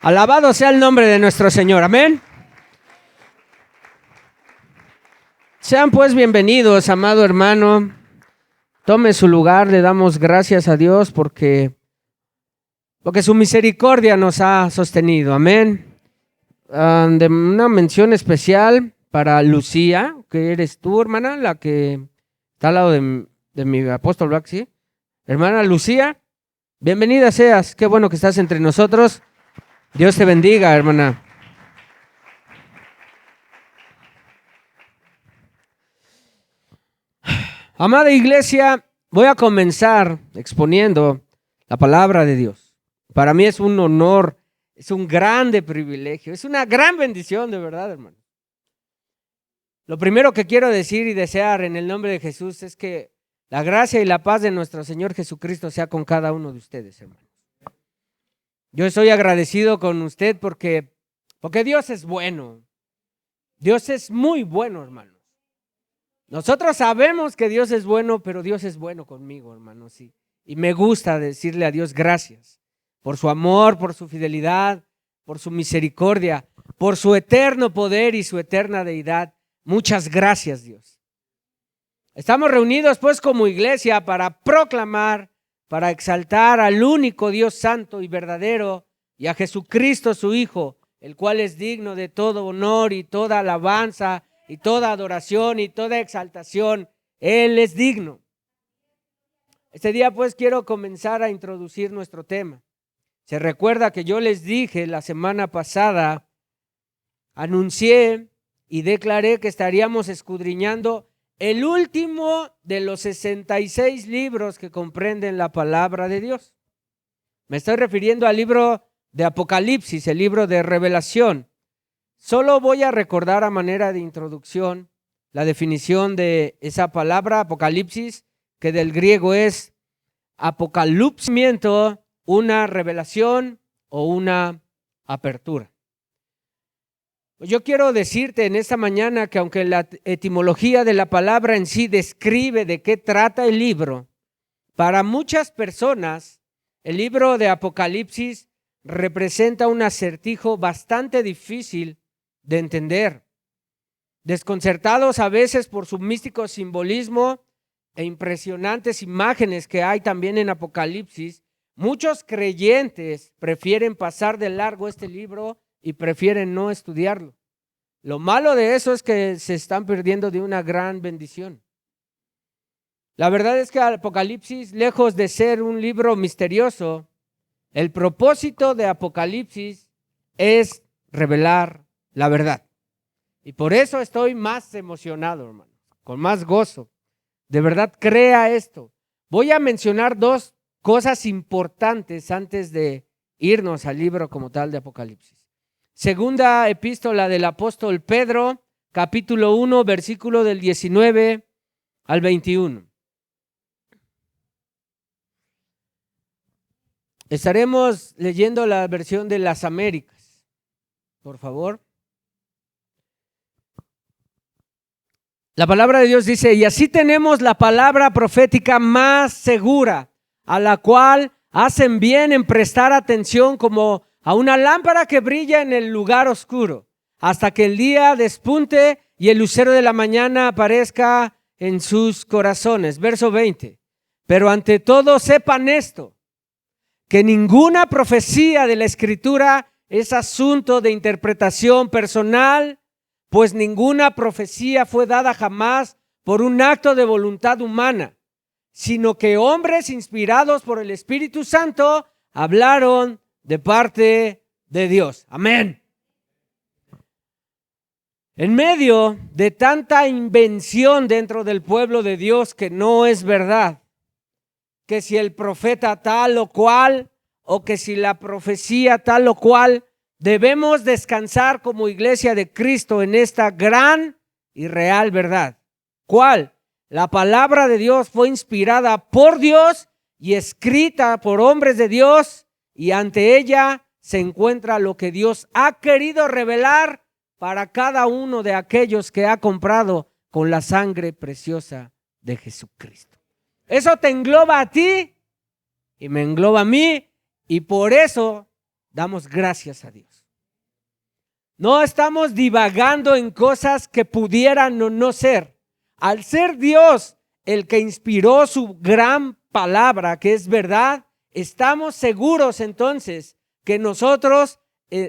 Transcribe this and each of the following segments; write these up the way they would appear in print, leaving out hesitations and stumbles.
Alabado sea el nombre de nuestro Señor, amén. Sean pues bienvenidos, amado hermano. Tome su lugar, le damos gracias a Dios porque su misericordia nos ha sostenido, amén. De una mención especial para Lucía, que eres tú, hermana, la que está al lado de mi apóstol Black, ¿sí? Hermana Lucía, bienvenida seas, qué bueno que estás entre nosotros. Dios te bendiga, hermana. Amada iglesia, voy a comenzar exponiendo la palabra de Dios. Para mí es un honor, es un grande privilegio, es una gran bendición, de verdad, hermano. Lo primero que quiero decir y desear en el nombre de Jesús es que la gracia y la paz de nuestro Señor Jesucristo sea con cada uno de ustedes, hermanos. Yo estoy agradecido con usted porque Dios es bueno. Dios es muy bueno, hermanos. Nosotros sabemos que Dios es bueno, pero Dios es bueno conmigo, hermanos. Sí. Y me gusta decirle a Dios gracias por su amor, por su fidelidad, por su misericordia, por su eterno poder y su eterna deidad. Muchas gracias, Dios. Estamos reunidos pues como iglesia para proclamar, para exaltar al único Dios santo y verdadero y a Jesucristo su Hijo, el cual es digno de todo honor y toda alabanza y toda adoración y toda exaltación. Él es digno. Este día pues quiero comenzar a introducir nuestro tema. Se recuerda que yo les dije la semana pasada, anuncié y declaré que estaríamos escudriñando el último de los 66 libros que comprenden la palabra de Dios. Me estoy refiriendo al libro de Apocalipsis, el libro de Revelación. Solo voy a recordar a manera de introducción la definición de esa palabra, Apocalipsis, que del griego es apocalipsimiento, una revelación o una apertura. Yo quiero decirte en esta mañana que aunque la etimología de la palabra en sí describe de qué trata el libro, para muchas personas el libro de Apocalipsis representa un acertijo bastante difícil de entender. Desconcertados a veces por su místico simbolismo e impresionantes imágenes que hay también en Apocalipsis, muchos creyentes prefieren pasar de largo este libro y prefieren no estudiarlo. Lo malo de eso es que se están perdiendo de una gran bendición. La verdad es que Apocalipsis, lejos de ser un libro misterioso, el propósito de Apocalipsis es revelar la verdad. Y por eso estoy más emocionado, hermano, con más gozo. De verdad, crea esto. Voy a mencionar dos cosas importantes antes de irnos al libro como tal de Apocalipsis. Segunda epístola del apóstol Pedro, capítulo 1, versículo del 19 al 21. Estaremos leyendo la versión de las Américas, por favor. La palabra de Dios dice: y así tenemos la palabra profética más segura, a la cual hacen bien en prestar atención como a una lámpara que brilla en el lugar oscuro, hasta que el día despunte y el lucero de la mañana aparezca en sus corazones. Verso 20. Pero ante todo sepan esto, que ninguna profecía de la Escritura es asunto de interpretación personal, pues ninguna profecía fue dada jamás por un acto de voluntad humana, sino que hombres inspirados por el Espíritu Santo hablaron de parte de Dios. Amén. En medio de tanta invención dentro del pueblo de Dios que no es verdad, que si el profeta tal o cual, o que si la profecía tal o cual, debemos descansar como iglesia de Cristo en esta gran y real verdad. ¿Cuál? La palabra de Dios fue inspirada por Dios y escrita por hombres de Dios, y ante ella se encuentra lo que Dios ha querido revelar para cada uno de aquellos que ha comprado con la sangre preciosa de Jesucristo. Eso te engloba a ti y me engloba a mí, y por eso damos gracias a Dios. No estamos divagando en cosas que pudieran o no ser. Al ser Dios el que inspiró su gran palabra, que es verdad, estamos seguros entonces que nosotros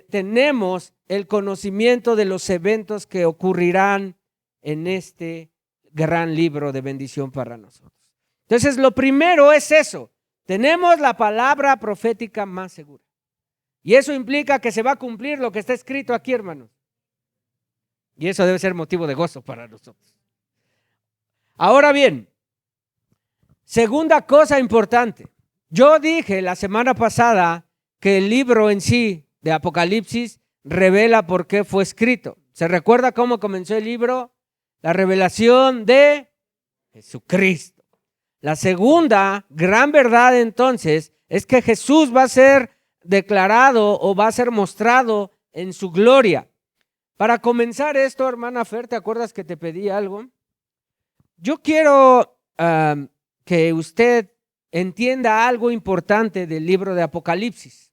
tenemos el conocimiento de los eventos que ocurrirán en este gran libro de bendición para nosotros. Entonces, lo primero es eso. Tenemos la palabra profética más segura. Y eso implica que se va a cumplir lo que está escrito aquí, hermanos. Y eso debe ser motivo de gozo para nosotros. Ahora bien, segunda cosa importante. Yo dije la semana pasada que el libro en sí de Apocalipsis revela por qué fue escrito. ¿Se recuerda cómo comenzó el libro? La revelación de Jesucristo. La segunda gran verdad entonces es que Jesús va a ser declarado o va a ser mostrado en su gloria. Para comenzar esto, hermana Fer, ¿te acuerdas que te pedí algo? Yo quiero que usted entienda algo importante del libro de Apocalipsis.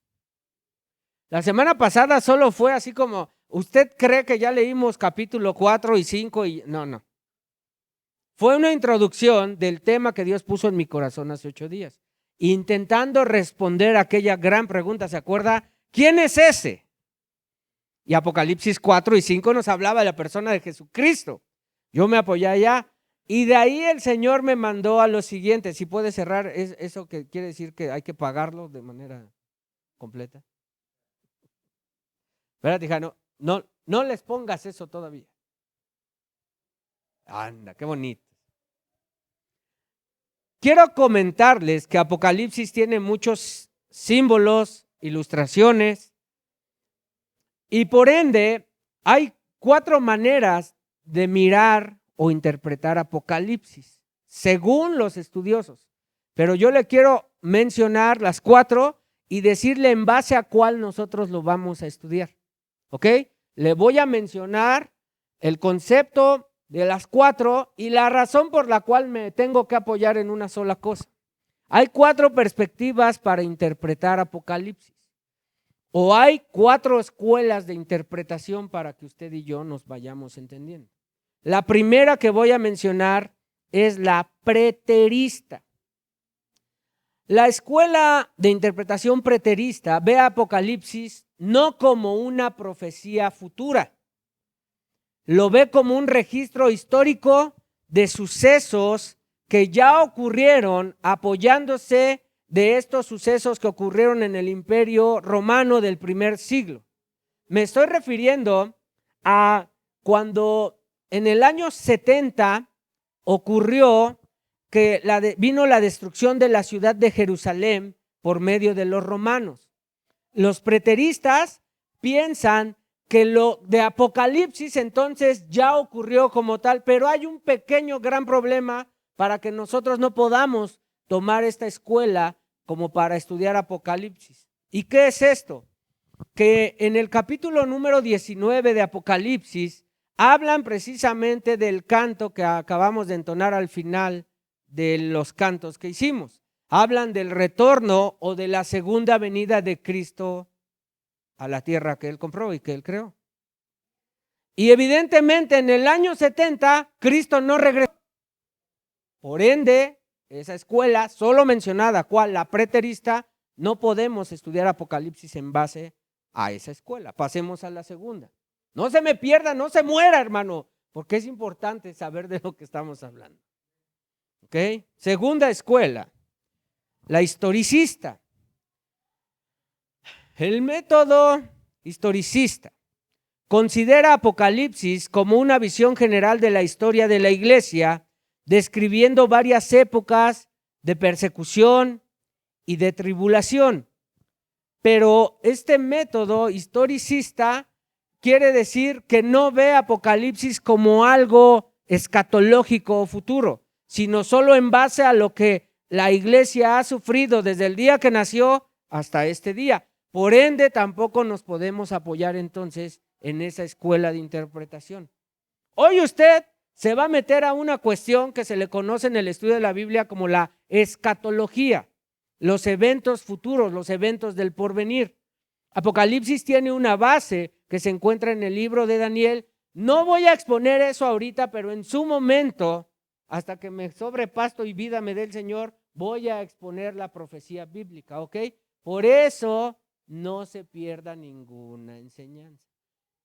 La semana pasada solo fue así como, ¿usted cree que ya leímos capítulo 4 y 5? No. Fue una introducción del tema que Dios puso en mi corazón hace 8 días, intentando responder a aquella gran pregunta. ¿Se acuerda? ¿Quién es ese? Y Apocalipsis 4 y 5 nos hablaba de la persona de Jesucristo. Yo me apoyé allá y de ahí el Señor me mandó a lo siguiente. Si puede cerrar, ¿eso que quiere decir que hay que pagarlo de manera completa? ¿Verdad, hija? No les pongas eso todavía. Anda, qué bonito. Quiero comentarles que Apocalipsis tiene muchos símbolos, ilustraciones, y por ende hay 4 maneras de mirar o interpretar Apocalipsis, según los estudiosos. Pero yo le quiero mencionar las 4 y decirle en base a cuál nosotros lo vamos a estudiar. ¿Ok? Le voy a mencionar el concepto de las 4 y la razón por la cual me tengo que apoyar en una sola cosa. Hay 4 perspectivas para interpretar Apocalipsis. O hay 4 escuelas de interpretación para que usted y yo nos vayamos entendiendo. La primera que voy a mencionar es la preterista. La escuela de interpretación preterista ve a Apocalipsis no como una profecía futura. Lo ve como un registro histórico de sucesos que ya ocurrieron, apoyándose de estos sucesos que ocurrieron en el Imperio Romano del primer siglo. Me estoy refiriendo a cuando en el año 70 ocurrió que vino la destrucción de la ciudad de Jerusalén por medio de los romanos. Los preteristas piensan que lo de Apocalipsis entonces ya ocurrió como tal, pero hay un pequeño gran problema para que nosotros no podamos tomar esta escuela como para estudiar Apocalipsis. ¿Y qué es esto? Que en el capítulo número 19 de Apocalipsis hablan precisamente del canto que acabamos de entonar al final de los cantos que hicimos. Hablan del retorno o de la segunda venida de Cristo a la tierra que Él compró y que Él creó. Y evidentemente en el año 70 Cristo no regresó. Por ende, esa escuela solo mencionada, ¿cuál? La preterista, no podemos estudiar Apocalipsis en base a esa escuela. Pasemos a la segunda. No se me pierda, no se muera, hermano, porque es importante saber de lo que estamos hablando. ¿Ok? Segunda escuela, la historicista. El método historicista considera Apocalipsis como una visión general de la historia de la iglesia, describiendo varias épocas de persecución y de tribulación. Pero este método historicista quiere decir que no ve Apocalipsis como algo escatológico o futuro, sino solo en base a lo que la iglesia ha sufrido desde el día que nació hasta este día. Por ende, tampoco nos podemos apoyar entonces en esa escuela de interpretación. Hoy usted se va a meter a una cuestión que se le conoce en el estudio de la Biblia como la escatología, los eventos futuros, los eventos del porvenir. Apocalipsis tiene una base que se encuentra en el libro de Daniel. No voy a exponer eso ahorita, pero en su momento, hasta que me sobre pasto y vida me dé el Señor, voy a exponer la profecía bíblica, ¿ok? Por eso no se pierda ninguna enseñanza.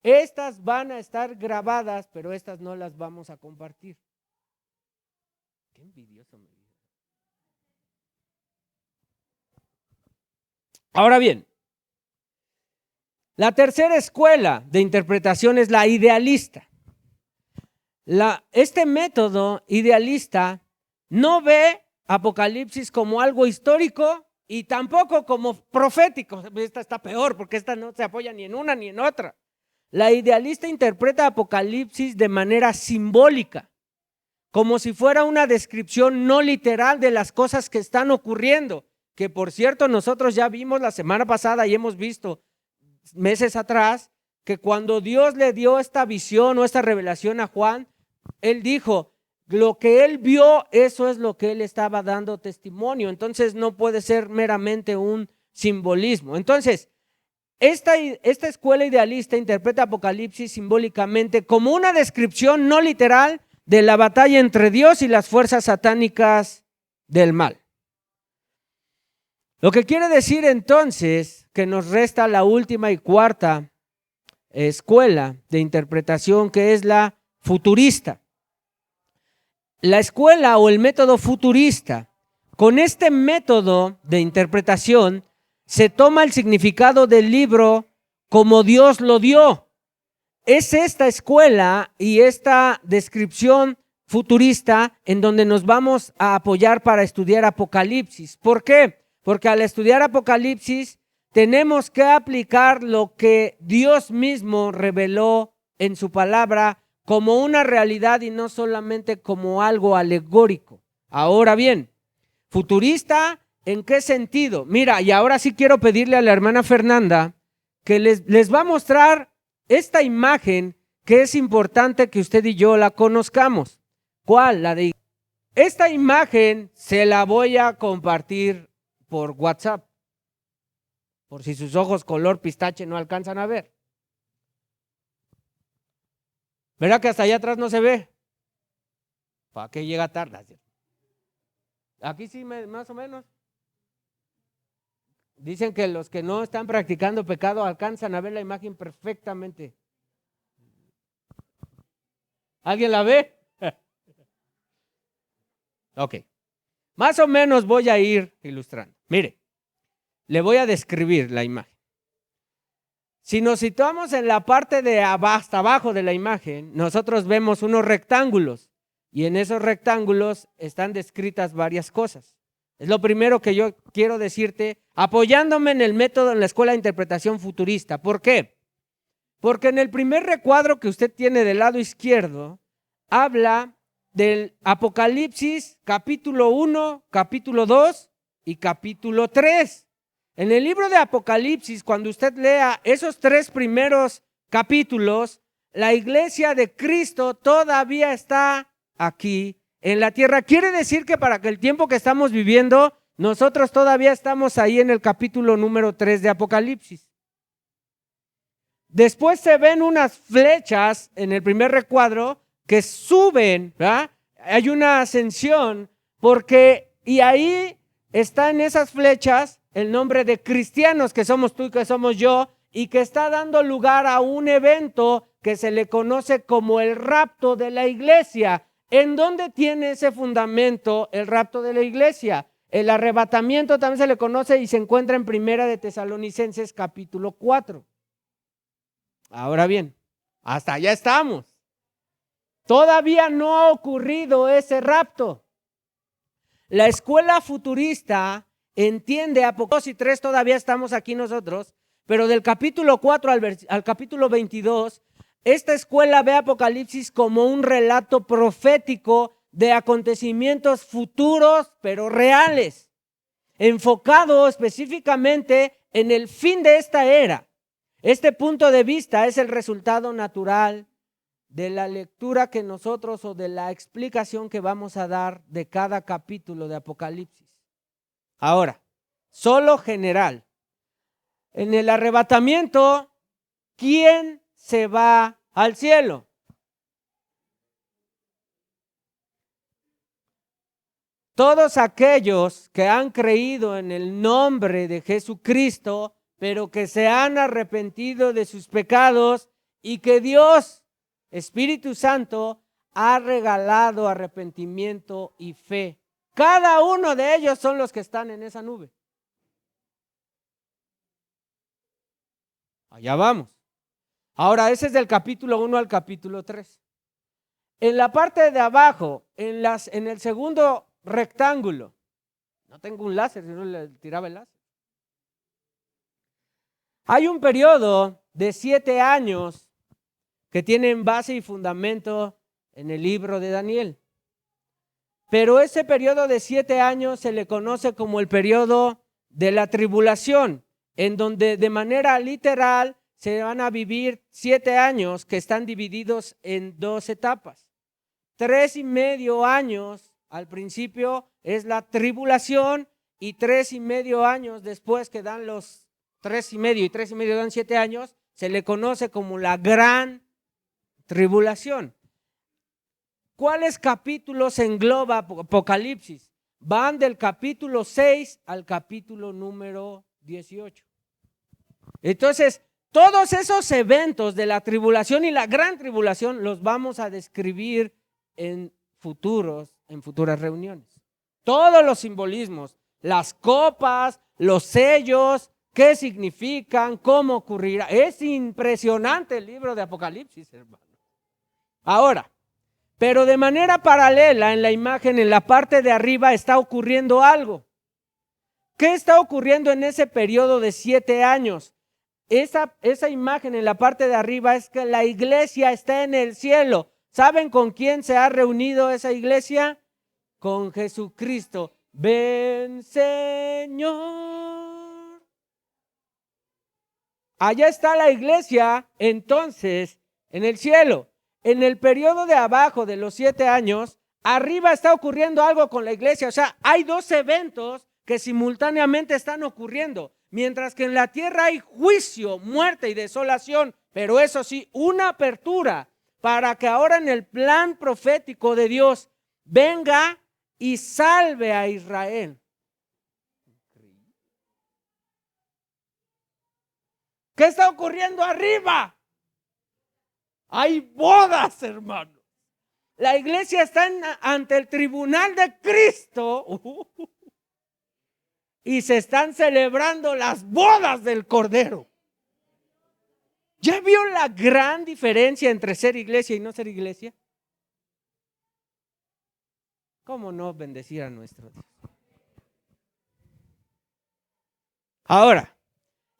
Estas van a estar grabadas, pero estas no las vamos a compartir. Qué envidioso me dice. Ahora bien, la tercera escuela de interpretación es la idealista. Este método idealista no ve Apocalipsis como algo histórico y tampoco como profético. Esta está peor porque esta no se apoya ni en una ni en otra. La idealista interpreta Apocalipsis de manera simbólica, como si fuera una descripción no literal de las cosas que están ocurriendo, que por cierto nosotros ya vimos la semana pasada y hemos visto meses atrás que cuando Dios le dio esta visión o esta revelación a Juan, él dijo, lo que él vio, eso es lo que él estaba dando testimonio. Entonces no puede ser meramente un simbolismo. Entonces, esta escuela idealista interpreta Apocalipsis simbólicamente como una descripción no literal de la batalla entre Dios y las fuerzas satánicas del mal. Lo que quiere decir entonces que nos resta la última y cuarta escuela de interpretación, que es la futurista. La escuela o el método futurista, con este método de interpretación se toma el significado del libro como Dios lo dio. Es esta escuela y esta descripción futurista en donde nos vamos a apoyar para estudiar Apocalipsis. ¿Por qué? Porque al estudiar Apocalipsis tenemos que aplicar lo que Dios mismo reveló en su palabra como una realidad y no solamente como algo alegórico. Ahora bien, futurista, ¿en qué sentido? Mira, y ahora sí quiero pedirle a la hermana Fernanda que les va a mostrar esta imagen que es importante que usted y yo la conozcamos. ¿Cuál? La de esta imagen se la voy a compartir por WhatsApp, por si sus ojos color pistache no alcanzan a ver. ¿Verdad que hasta allá atrás no se ve? ¿Para qué llega tarde? Aquí sí, más o menos. Dicen que los que no están practicando pecado alcanzan a ver la imagen perfectamente. ¿Alguien la ve? Ok. Más o menos voy a ir ilustrando. Mire, le voy a describir la imagen. Si nos situamos en la parte de hasta abajo de la imagen, nosotros vemos unos rectángulos y en esos rectángulos están descritas varias cosas. Es lo primero que yo quiero decirte, apoyándome en el método en la escuela de interpretación futurista. ¿Por qué? Porque en el primer recuadro que usted tiene del lado izquierdo, habla del Apocalipsis capítulo 1, capítulo 2 y capítulo 3. En el libro de Apocalipsis, cuando usted lea esos tres primeros capítulos, la iglesia de Cristo todavía está aquí en la tierra. Quiere decir que para que el tiempo que estamos viviendo, nosotros todavía estamos ahí en el capítulo número 3 de Apocalipsis. Después se ven unas flechas en el primer recuadro que suben, ¿verdad? Hay una ascensión y ahí están esas flechas el nombre de cristianos que somos tú y que somos yo, y que está dando lugar a un evento que se le conoce como el rapto de la iglesia. ¿En dónde tiene ese fundamento el rapto de la iglesia? El arrebatamiento también se le conoce y se encuentra en Primera de Tesalonicenses capítulo 4. Ahora bien, hasta allá estamos. Todavía no ha ocurrido ese rapto. La escuela futurista entiende Apocalipsis 3, todavía estamos aquí nosotros, pero del capítulo 4 al capítulo 22, esta escuela ve Apocalipsis como un relato profético de acontecimientos futuros, pero reales, enfocado específicamente en el fin de esta era. Este punto de vista es el resultado natural de la lectura que nosotros o de la explicación que vamos a dar de cada capítulo de Apocalipsis. Ahora, solo general. En el arrebatamiento, ¿quién se va al cielo? Todos aquellos que han creído en el nombre de Jesucristo, pero que se han arrepentido de sus pecados y que Dios, Espíritu Santo, ha regalado arrepentimiento y fe. Cada uno de ellos son los que están en esa nube. Allá vamos. Ahora, ese es del capítulo 1 al capítulo 3. En la parte de abajo, en el segundo rectángulo, no tengo un láser, si no le tiraba el láser. Hay un periodo de 7 años que tienen base y fundamento en el libro de Daniel. Pero ese periodo de 7 años se le conoce como el periodo de la tribulación, en donde de manera literal se van a vivir 7 años que están divididos en 2 etapas. 3,5 años al principio es la tribulación y 3,5 años después, que dan los 3,5 y 3,5 dan 7 años, se le conoce como la gran tribulación. ¿Cuáles capítulos engloba Apocalipsis? Van del capítulo 6 al capítulo número 18. Entonces, todos esos eventos de la tribulación y la gran tribulación los vamos a describir en futuras reuniones. Todos los simbolismos, las copas, los sellos, qué significan, cómo ocurrirá. Es impresionante el libro de Apocalipsis, hermano. Ahora, pero de manera paralela en la imagen, en la parte de arriba está ocurriendo algo. ¿Qué está ocurriendo en ese periodo de 7 años? Esa imagen en la parte de arriba es que la iglesia está en el cielo. ¿Saben con quién se ha reunido esa iglesia? Con Jesucristo. Ven, Señor. Allá está la iglesia, entonces, en el cielo. En el periodo de abajo de los 7 años, arriba está ocurriendo algo con la iglesia. O sea, hay 2 eventos que simultáneamente están ocurriendo. Mientras que en la tierra hay juicio, muerte y desolación, pero eso sí, una apertura para que ahora en el plan profético de Dios venga y salve a Israel. ¿Qué está ocurriendo arriba? Hay bodas, hermano. La iglesia está ante el tribunal de Cristo y se están celebrando las bodas del Cordero. ¿Ya vio la gran diferencia entre ser iglesia y no ser iglesia? ¿Cómo no bendecir a nuestro Dios? Ahora,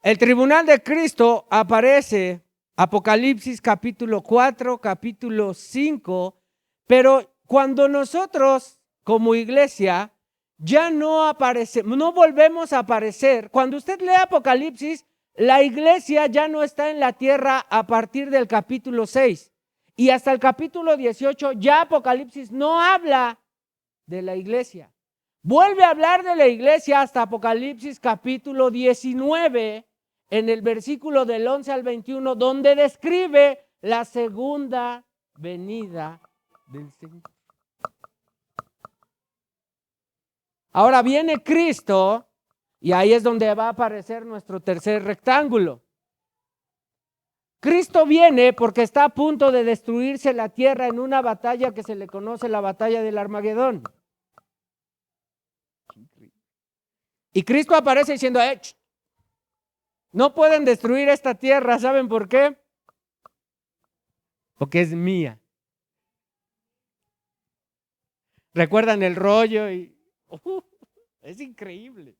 el tribunal de Cristo aparece Apocalipsis capítulo 4, capítulo 5, pero cuando nosotros como iglesia ya no aparecemos, no volvemos a aparecer. Cuando usted lee Apocalipsis, la iglesia ya no está en la tierra a partir del capítulo 6 y hasta el capítulo 18 ya Apocalipsis no habla de la iglesia. Vuelve a hablar de la iglesia hasta Apocalipsis capítulo 19 en el versículo del 11 al 21, donde describe la segunda venida del Señor. Ahora viene Cristo y ahí es donde va a aparecer nuestro tercer rectángulo. Cristo viene porque está a punto de destruirse la tierra en una batalla que se le conoce la batalla del Armagedón. Y Cristo aparece diciendo, no pueden destruir esta tierra. ¿Saben por qué? Porque es mía. ¿Recuerdan el rollo? Es increíble.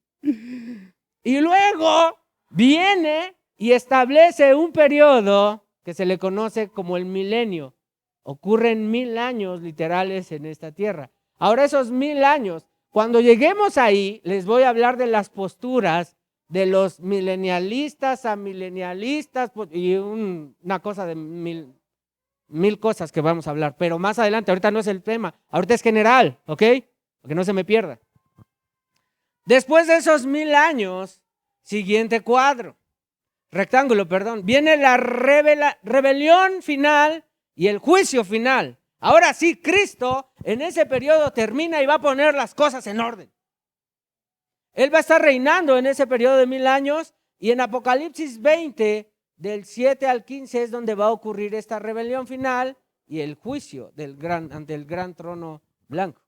Y luego viene y establece un periodo que se le conoce como el milenio. Ocurren 1000 años literales en esta tierra. Ahora esos 1000 años, cuando lleguemos ahí, les voy a hablar de las posturas de los milenialistas a milenialistas y una cosa de mil cosas que vamos a hablar, pero más adelante, ahorita no es el tema, ahorita es general, ¿ok? Porque no se me pierda. Después de esos 1000 años, siguiente cuadro. rectángulo, perdón, viene la rebelión final y el juicio final. Ahora sí, Cristo en ese periodo termina y va a poner las cosas en orden. Él va a estar reinando en ese periodo de 1000 años y en Apocalipsis 20, del 7 al 15 es donde va a ocurrir esta rebelión final y el juicio ante el gran trono blanco.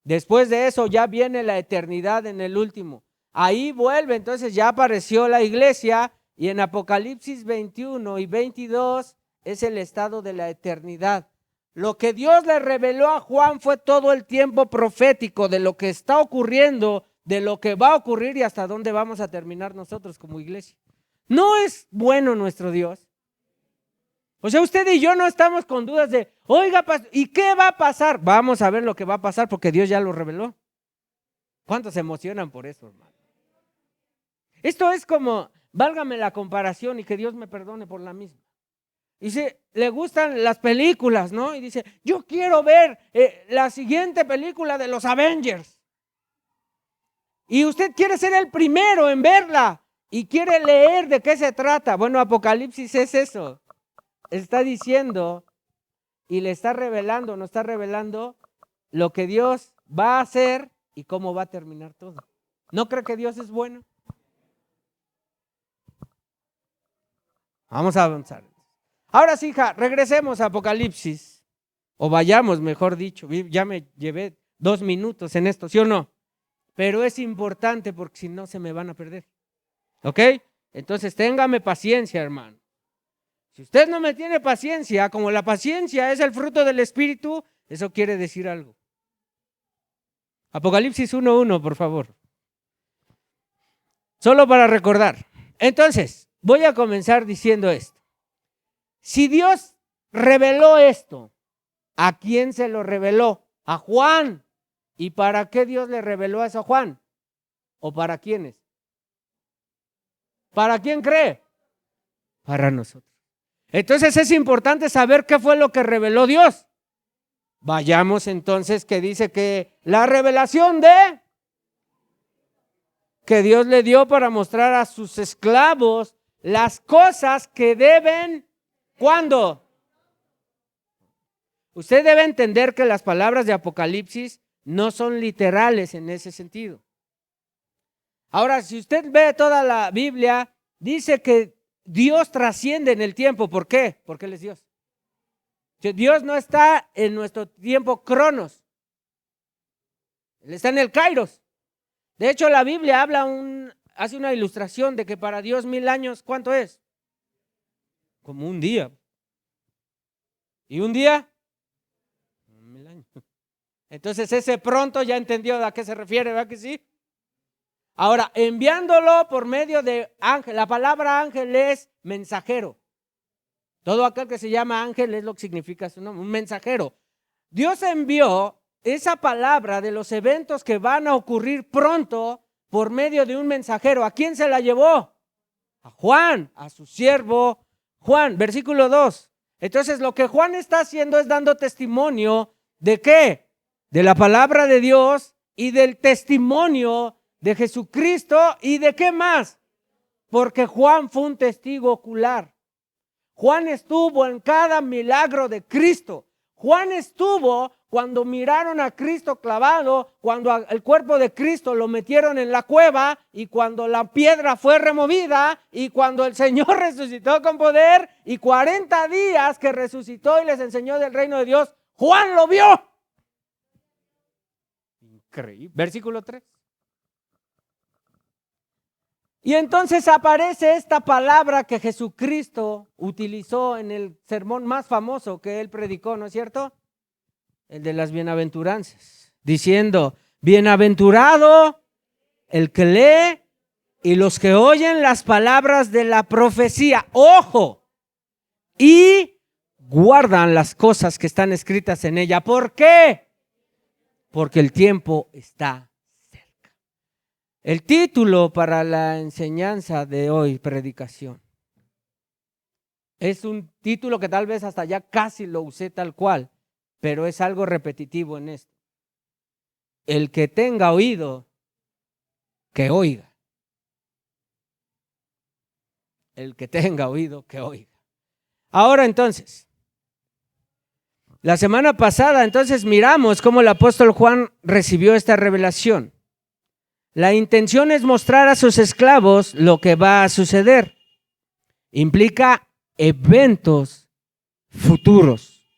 Después de eso ya viene la eternidad en el último. Ahí vuelve, entonces ya apareció la iglesia y en Apocalipsis 21 y 22 es el estado de la eternidad. Lo que Dios le reveló a Juan fue todo el tiempo profético de lo que está ocurriendo, de lo que va a ocurrir y hasta dónde vamos a terminar nosotros como iglesia. ¿No es bueno nuestro Dios? O sea, usted y yo no estamos con dudas de, oiga, ¿y qué va a pasar? Vamos a ver lo que va a pasar porque Dios ya lo reveló. ¿Cuántos se emocionan por eso, hermano? Esto es como, válgame la comparación y que Dios me perdone por la misma. Dice, le gustan las películas, ¿no? Y dice, yo quiero ver la siguiente película de los Avengers. Y usted quiere ser el primero en verla y quiere leer de qué se trata. Bueno, Apocalipsis es eso. Está diciendo y le está revelando, nos está revelando lo que Dios va a hacer y cómo va a terminar todo. ¿No cree que Dios es bueno? Vamos a avanzar. Ahora sí, hija, regresemos a Apocalipsis, o vayamos, mejor dicho. Ya me llevé 2 minutos en esto, ¿sí o no? Pero es importante porque si no se me van a perder. ¿Ok? Entonces téngame paciencia, hermano. Si usted no me tiene paciencia, como la paciencia es el fruto del Espíritu, eso quiere decir algo. Apocalipsis 1:1, por favor. Solo para recordar. Entonces, voy a comenzar diciendo esto. Si Dios reveló esto, ¿a quién se lo reveló? A Juan. ¿Y para qué Dios le reveló eso a Juan? ¿O para quiénes? ¿Para quién cree? Para nosotros. Entonces es importante saber qué fue lo que reveló Dios. Vayamos entonces, que dice que la revelación de que Dios le dio para mostrar a sus esclavos las cosas que deben, ¿cuándo? Usted debe entender que las palabras de Apocalipsis no son literales en ese sentido. Ahora, si usted ve toda la Biblia, dice que Dios trasciende en el tiempo. ¿Por qué? Porque Él es Dios. Dios no está en nuestro tiempo cronos. Él está en el kairos. De hecho, la Biblia hace una ilustración de que para Dios 1000 años, ¿cuánto es? Como un día. ¿Y un día? 1000 años. Entonces ese pronto ya entendió a qué se refiere, ¿verdad que sí? Ahora, enviándolo por medio de ángel, la palabra ángel es mensajero. Todo aquel que se llama ángel es lo que significa su nombre, un mensajero. Dios envió esa palabra de los eventos que van a ocurrir pronto por medio de un mensajero. ¿A quién se la llevó? A Juan, a su siervo Juan, versículo 2. Entonces lo que Juan está haciendo es dando testimonio ¿de qué? De la palabra de Dios y del testimonio de Jesucristo. ¿Y de qué más? Porque Juan fue un testigo ocular. Juan estuvo en cada milagro de Cristo. Juan estuvo cuando miraron a Cristo clavado, cuando el cuerpo de Cristo lo metieron en la cueva y cuando la piedra fue removida y cuando el Señor resucitó con poder y 40 días que resucitó y les enseñó del reino de Dios. Juan lo vio. Increíble. Versículo 3. Y entonces aparece esta palabra que Jesucristo utilizó en el sermón más famoso que él predicó, ¿no es cierto? El de las bienaventuranzas, diciendo, bienaventurado el que lee y los que oyen las palabras de la profecía, ojo, y guardan las cosas que están escritas en ella. ¿Por qué? Porque el tiempo está. El título para la enseñanza de hoy, predicación, es un título que tal vez hasta ya casi lo usé tal cual, pero es algo repetitivo en esto. El que tenga oído, que oiga. El que tenga oído, que oiga. Ahora entonces, la semana pasada entonces miramos cómo el apóstol Juan recibió esta revelación. La intención es mostrar a sus esclavos lo que va a suceder. Implica eventos futuros.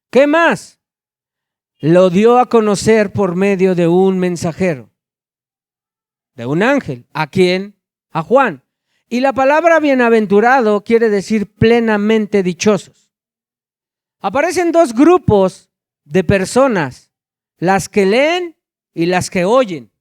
¿Qué más? Lo dio a conocer por medio de un mensajero, de un ángel. ¿A quién? A Juan. Y la palabra bienaventurado quiere decir plenamente dichosos. Aparecen dos grupos de personas, las que leen y las que oyen.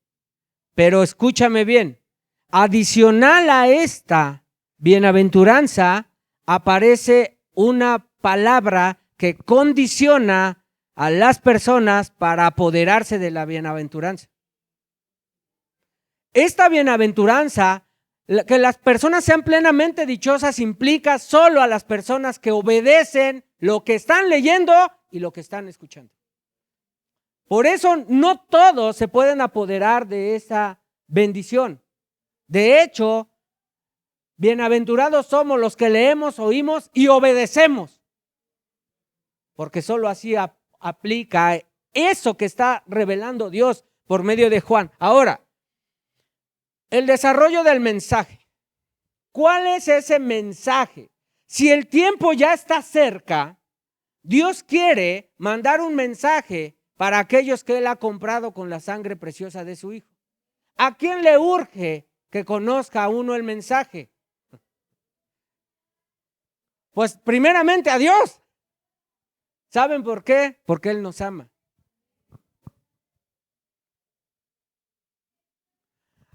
Pero escúchame bien, adicional a esta bienaventuranza aparece una palabra que condiciona a las personas para apoderarse de la bienaventuranza. Esta bienaventuranza, que las personas sean plenamente dichosas, implica solo a las personas que obedecen lo que están leyendo y lo que están escuchando. Por eso no todos se pueden apoderar de esa bendición. De hecho, bienaventurados somos los que leemos, oímos y obedecemos. Porque solo así aplica eso que está revelando Dios por medio de Juan. Ahora, el desarrollo del mensaje. ¿Cuál es ese mensaje? Si el tiempo ya está cerca, Dios quiere mandar un mensaje para aquellos que Él ha comprado con la sangre preciosa de su Hijo. ¿A quién le urge que conozca a uno el mensaje? Pues primeramente a Dios. ¿Saben por qué? Porque Él nos ama.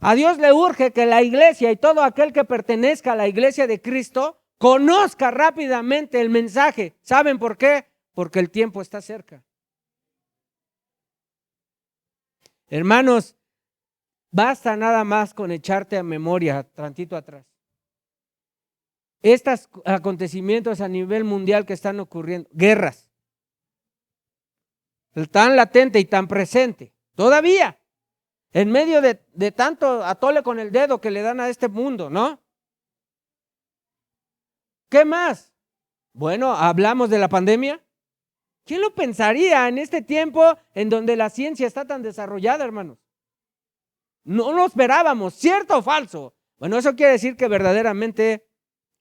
A Dios le urge que la iglesia y todo aquel que pertenezca a la iglesia de Cristo conozca rápidamente el mensaje. ¿Saben por qué? Porque el tiempo está cerca. Hermanos, basta nada más con echarte a memoria tantito atrás. Estos acontecimientos a nivel mundial que están ocurriendo, guerras, tan latente y tan presente, todavía, en medio de tanto atole con el dedo que le dan a este mundo, ¿no? ¿Qué más? Bueno, hablamos de la pandemia. ¿Quién lo pensaría en este tiempo en donde la ciencia está tan desarrollada, hermanos? No lo esperábamos, ¿cierto o falso? Bueno, eso quiere decir que verdaderamente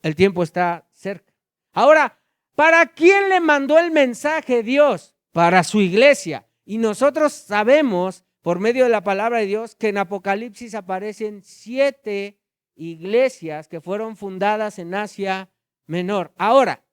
el tiempo está cerca. Ahora, ¿para quién le mandó el mensaje Dios? Para su iglesia. Y nosotros sabemos, por medio de la palabra de Dios, que en Apocalipsis aparecen 7 iglesias que fueron fundadas en Asia Menor. Ahora,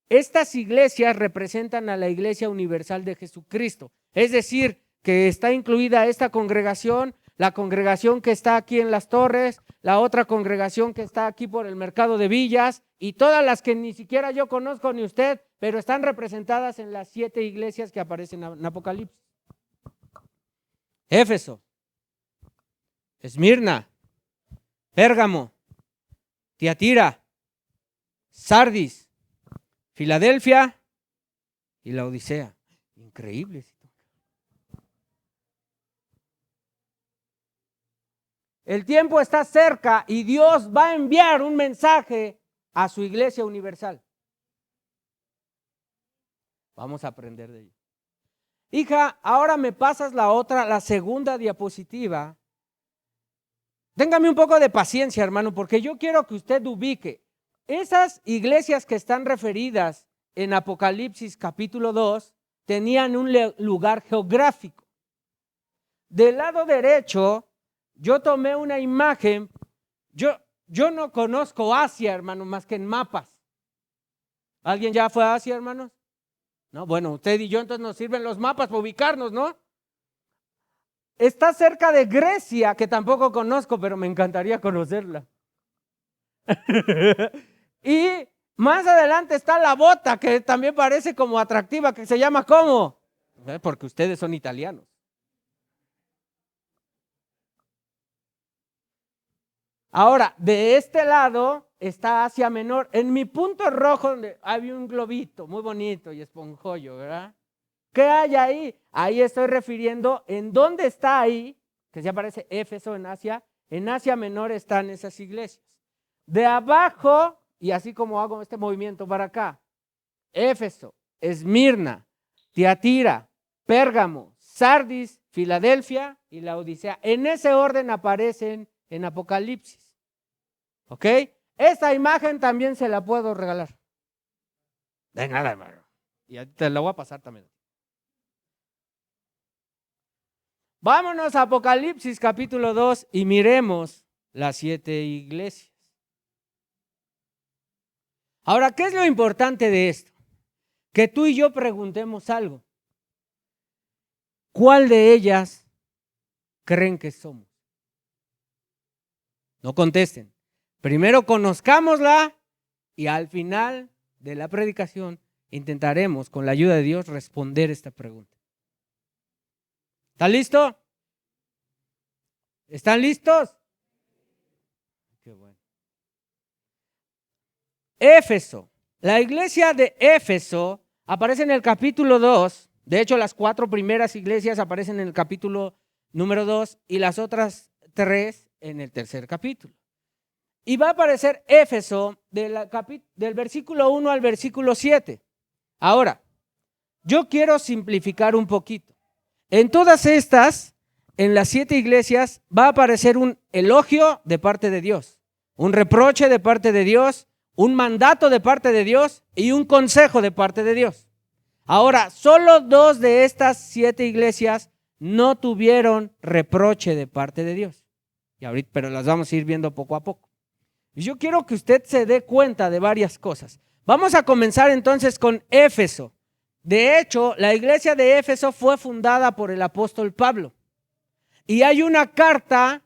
estas iglesias representan a la Iglesia Universal de Jesucristo. Es decir, que está incluida esta congregación, la congregación que está aquí en Las Torres, la otra congregación que está aquí por el Mercado de Villas y todas las que ni siquiera yo conozco ni usted, pero están representadas en las 7 iglesias que aparecen en Apocalipsis. Éfeso, Esmirna, Pérgamo, Tiatira, Sardis, Filadelfia y la Odisea. Increíble. El tiempo está cerca y Dios va a enviar un mensaje a su iglesia universal. Vamos a aprender de ello. Hija, ahora me pasas la segunda diapositiva. Téngame un poco de paciencia, hermano, porque yo quiero que usted ubique esas iglesias que están referidas en Apocalipsis capítulo 2, tenían un lugar geográfico. Del lado derecho, yo tomé una imagen. Yo no conozco Asia, hermano, más que en mapas. ¿Alguien ya fue a Asia, hermanos? No, bueno, usted y yo entonces nos sirven los mapas para ubicarnos, ¿no? Está cerca de Grecia, que tampoco conozco, pero me encantaría conocerla. Y más adelante está la Bota, que también parece como atractiva, que se llama ¿cómo? Porque ustedes son italianos. Ahora, de este lado está Asia Menor. En mi punto rojo, donde había un globito muy bonito y esponjoso, ¿verdad? ¿Qué hay ahí? Ahí estoy refiriendo en dónde está ahí, que se aparece Éfeso en Asia. En Asia Menor están esas iglesias. de abajo, y así como hago este movimiento para acá, Éfeso, Esmirna, Tiatira, Pérgamo, Sardis, Filadelfia y la Odisea. En ese orden aparecen en Apocalipsis. ¿Ok? Esta imagen también se la puedo regalar. De nada, hermano. Y te la voy a pasar también. Vámonos a Apocalipsis capítulo 2 y miremos las 7 iglesias. Ahora, ¿qué es lo importante de esto? Que tú y yo preguntemos algo. ¿Cuál de ellas creen que somos? No contesten. Primero conozcámosla y al final de la predicación intentaremos, con la ayuda de Dios, responder esta pregunta. ¿Está listo? ¿Están listos? Qué bueno. Éfeso. La iglesia de Éfeso aparece en el capítulo 2. De hecho, las 4 primeras iglesias aparecen en el capítulo número 2 y las otras 3 en el tercer capítulo. Y va a aparecer Éfeso del versículo 1 al versículo 7. Ahora, yo quiero simplificar un poquito. En todas estas, en las 7 iglesias, va a aparecer un elogio de parte de Dios, un reproche de parte de Dios, un mandato de parte de Dios y un consejo de parte de Dios. Ahora, solo 2 de estas 7 iglesias no tuvieron reproche de parte de Dios. Y ahorita, pero las vamos a ir viendo poco a poco. Y yo quiero que usted se dé cuenta de varias cosas. Vamos a comenzar entonces con Éfeso. De hecho, la iglesia de Éfeso fue fundada por el apóstol Pablo. Y hay una carta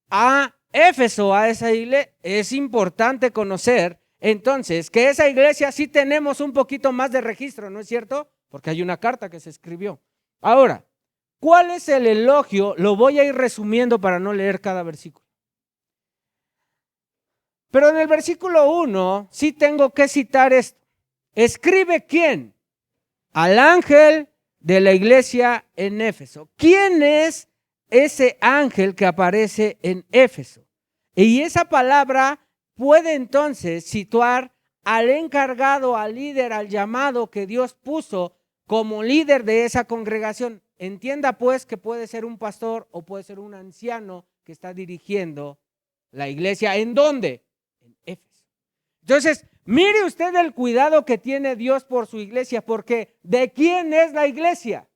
a Éfeso, a esa iglesia. Es importante conocer entonces que esa iglesia sí tenemos un poquito más de registro, ¿no es cierto? Porque hay una carta que se escribió. Ahora, ¿cuál es el elogio? Lo voy a ir resumiendo para no leer cada versículo. Pero en el versículo 1 sí tengo que citar esto. ¿Escribe quién? Al ángel de la iglesia en Éfeso. ¿Quién es ese ángel que aparece en Éfeso? Y esa palabra puede entonces situar al encargado, al líder, al llamado que Dios puso como líder de esa congregación. Entienda pues que puede ser un pastor o puede ser un anciano que está dirigiendo la iglesia. ¿En dónde? En Éfeso. Entonces, mire usted el cuidado que tiene Dios por su iglesia, porque ¿de quién es la iglesia?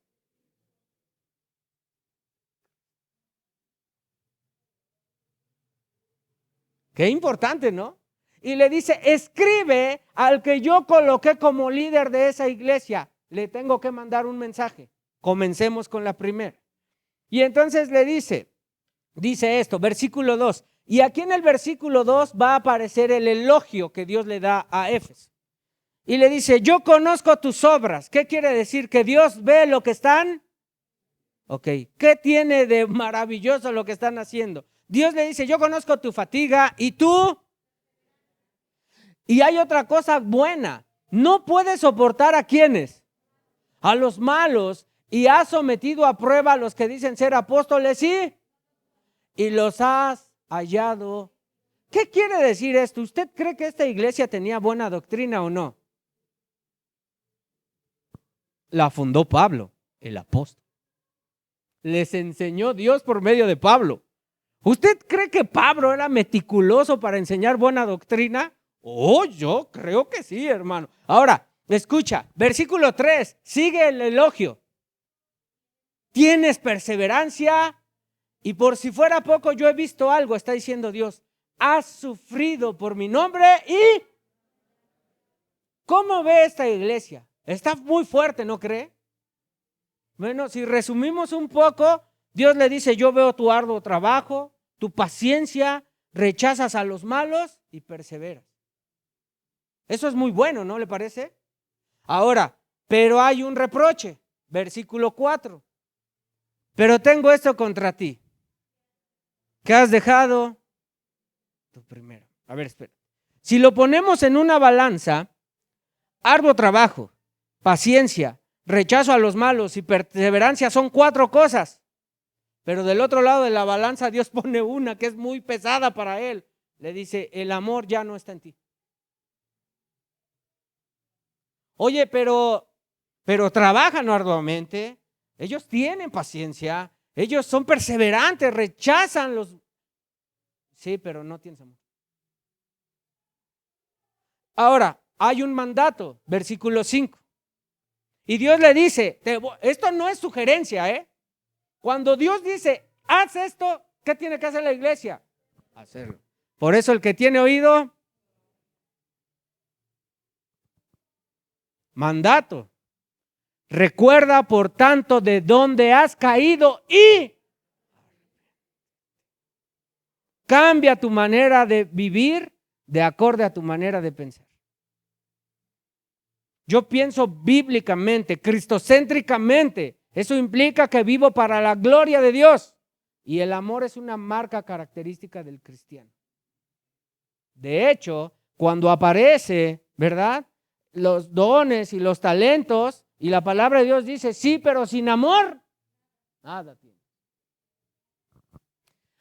Qué importante, ¿no? Y le dice, escribe al que yo coloqué como líder de esa iglesia. Le tengo que mandar un mensaje. Comencemos con la primera. Y entonces le dice esto, versículo 2. Y aquí en el versículo 2 va a aparecer el elogio que Dios le da a Éfeso. Y le dice, yo conozco tus obras. ¿Qué quiere decir? Que Dios ve lo que están. Ok, ¿qué tiene de maravilloso lo que están haciendo? Dios le dice, yo conozco tu fatiga y tú. Y hay otra cosa buena. No puedes soportar a quienes. A los malos. Y has sometido a prueba a los que dicen ser apóstoles y los has hallado. ¿Qué quiere decir esto? ¿Usted cree que esta iglesia tenía buena doctrina o no? La fundó Pablo, el apóstol. Les enseñó Dios por medio de Pablo. ¿Usted cree que Pablo era meticuloso para enseñar buena doctrina? Oh, yo creo que sí, hermano. Ahora, escucha, versículo 3, sigue el elogio. Tienes perseverancia y por si fuera poco yo he visto algo, está diciendo Dios. Has sufrido por mi nombre y... ¿Cómo ve esta iglesia? Está muy fuerte, ¿no cree? Bueno, si resumimos un poco, Dios le dice, yo veo tu arduo trabajo, tu paciencia, rechazas a los malos y perseveras. Eso es muy bueno, ¿no le parece? Ahora, pero hay un reproche, versículo 4. Pero tengo esto contra ti, que has dejado tu primero. A ver, espera. Si lo ponemos en una balanza, arduo trabajo, paciencia, rechazo a los malos y perseverancia son 4 cosas. Pero del otro lado de la balanza Dios pone una que es muy pesada para él. le dice, el amor ya no está en ti. Oye, pero trabajan arduamente, ellos tienen paciencia, ellos son perseverantes, rechazan los... Sí, pero no tienes amor. Ahora, hay un mandato, versículo 5. Y Dios le dice, esto no es sugerencia, ¿eh? Cuando Dios dice, haz esto, ¿qué tiene que hacer la iglesia? Hacerlo. Por eso el que tiene oído, mandato. Recuerda, por tanto, de dónde has caído y cambia tu manera de vivir de acorde a tu manera de pensar. Yo pienso bíblicamente, cristocéntricamente. Eso implica que vivo para la gloria de Dios. Y el amor es una marca característica del cristiano. De hecho, cuando aparece, ¿verdad?, los dones y los talentos, y la palabra de Dios dice, sí, pero sin amor, nada tiene.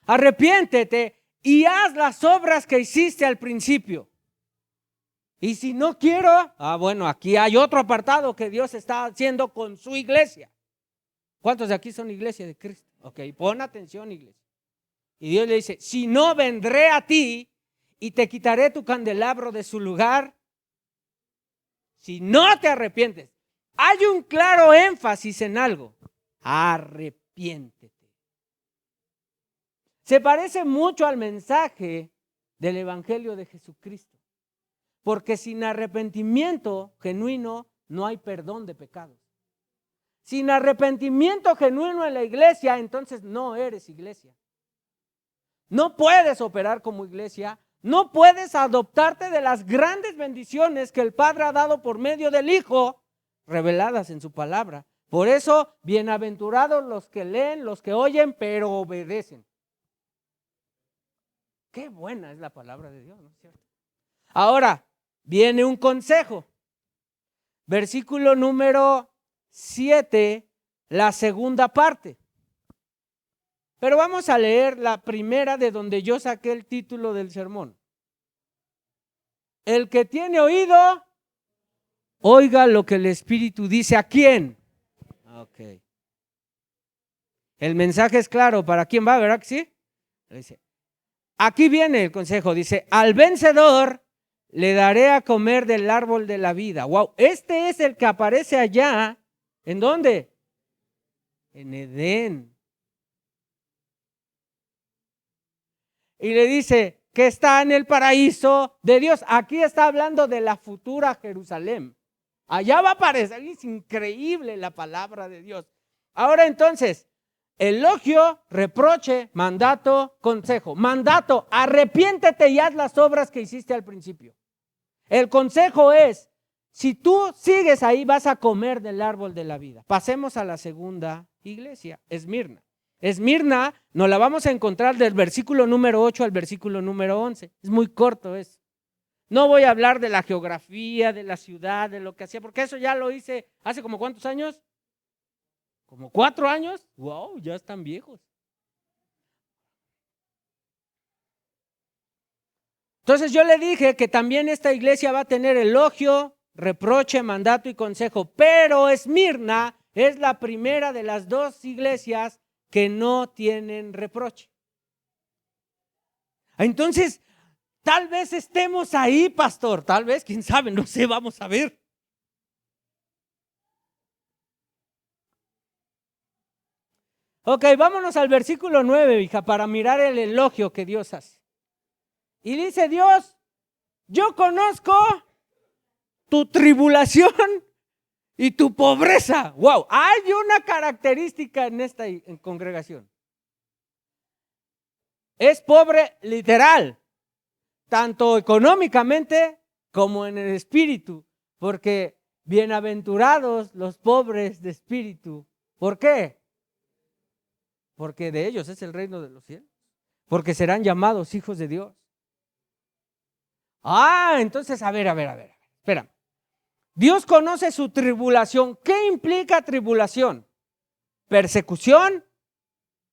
Arrepiéntete y haz las obras que hiciste al principio. Y si no quiero, bueno, aquí hay otro apartado que Dios está haciendo con su iglesia. ¿Cuántos de aquí son iglesia de Cristo? Ok, pon atención, iglesia. Y Dios le dice, si no, vendré a ti y te quitaré tu candelabro de su lugar. Si no te arrepientes, hay un claro énfasis en algo. Arrepiéntete. Se parece mucho al mensaje del Evangelio de Jesucristo. Porque sin arrepentimiento genuino no hay perdón de pecados. Sin arrepentimiento genuino en la iglesia, entonces no eres iglesia. No puedes operar como iglesia, no puedes adoptarte de las grandes bendiciones que el Padre ha dado por medio del Hijo, reveladas en su palabra. Por eso, bienaventurados los que leen, los que oyen, pero obedecen. Qué buena es la palabra de Dios, ¿no es cierto? Ahora, viene un consejo. Versículo número 7, la segunda parte. Pero vamos a leer la primera de donde yo saqué el título del sermón. El que tiene oído, oiga lo que el Espíritu dice. ¿A quién? Ok. El mensaje es claro. ¿Para quién va? ¿Verdad que sí? Dice, aquí viene el consejo. Dice, al vencedor le daré a comer del árbol de la vida. Wow, este es el que aparece allá. ¿En dónde? En Edén. Y le dice que está en el paraíso de Dios. Aquí está hablando de la futura Jerusalén. Allá va a aparecer. Es increíble la palabra de Dios. Ahora entonces, elogio, reproche, mandato, consejo. Mandato, arrepiéntete y haz las obras que hiciste al principio. El consejo es, si tú sigues ahí vas a comer del árbol de la vida. Pasemos a la segunda iglesia, Esmirna. Esmirna nos la vamos a encontrar del versículo número 8 al versículo número 11. Es muy corto eso. No voy a hablar de la geografía, de la ciudad, de lo que hacía, porque eso ya lo hice hace como ¿cuántos años? ¿Como 4 años? ¡Wow! Ya están viejos. Entonces yo le dije que también esta iglesia va a tener elogio, reproche, mandato y consejo, pero Esmirna es la primera de las 2 iglesias que no tienen reproche. Entonces, tal vez estemos ahí, pastor, tal vez, quién sabe, no sé, vamos a ver. Ok, vámonos al versículo 9, hija, para mirar el elogio que Dios hace. Y dice Dios, yo conozco tu tribulación y tu pobreza. Wow, hay una característica en esta congregación. Es pobre literal, tanto económicamente como en el espíritu, porque bienaventurados los pobres de espíritu. ¿Por qué? Porque de ellos es el reino de los cielos, porque serán llamados hijos de Dios. Entonces, a ver, espérame. Dios conoce su tribulación. ¿Qué implica tribulación? Persecución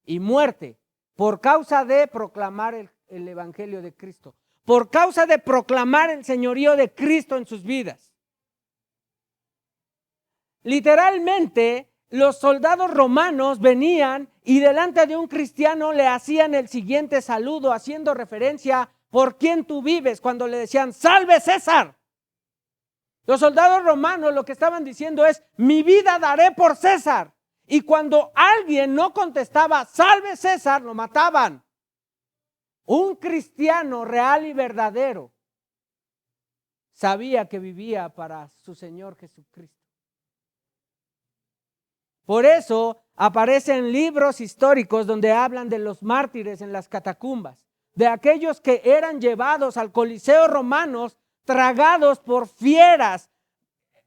y muerte por causa de proclamar el evangelio de Cristo, por causa de proclamar el señorío de Cristo en sus vidas. Literalmente, los soldados romanos venían y delante de un cristiano le hacían el siguiente saludo, haciendo referencia: ¿por quién tú vives? Cuando le decían: ¡salve César! Los soldados romanos lo que estaban diciendo es: mi vida daré por César. Y cuando alguien no contestaba: ¡salve César!, lo mataban. Un cristiano real y verdadero sabía que vivía para su Señor Jesucristo. Por eso aparecen libros históricos donde hablan de los mártires en las catacumbas, de aquellos que eran llevados al Coliseo romanos tragados por fieras.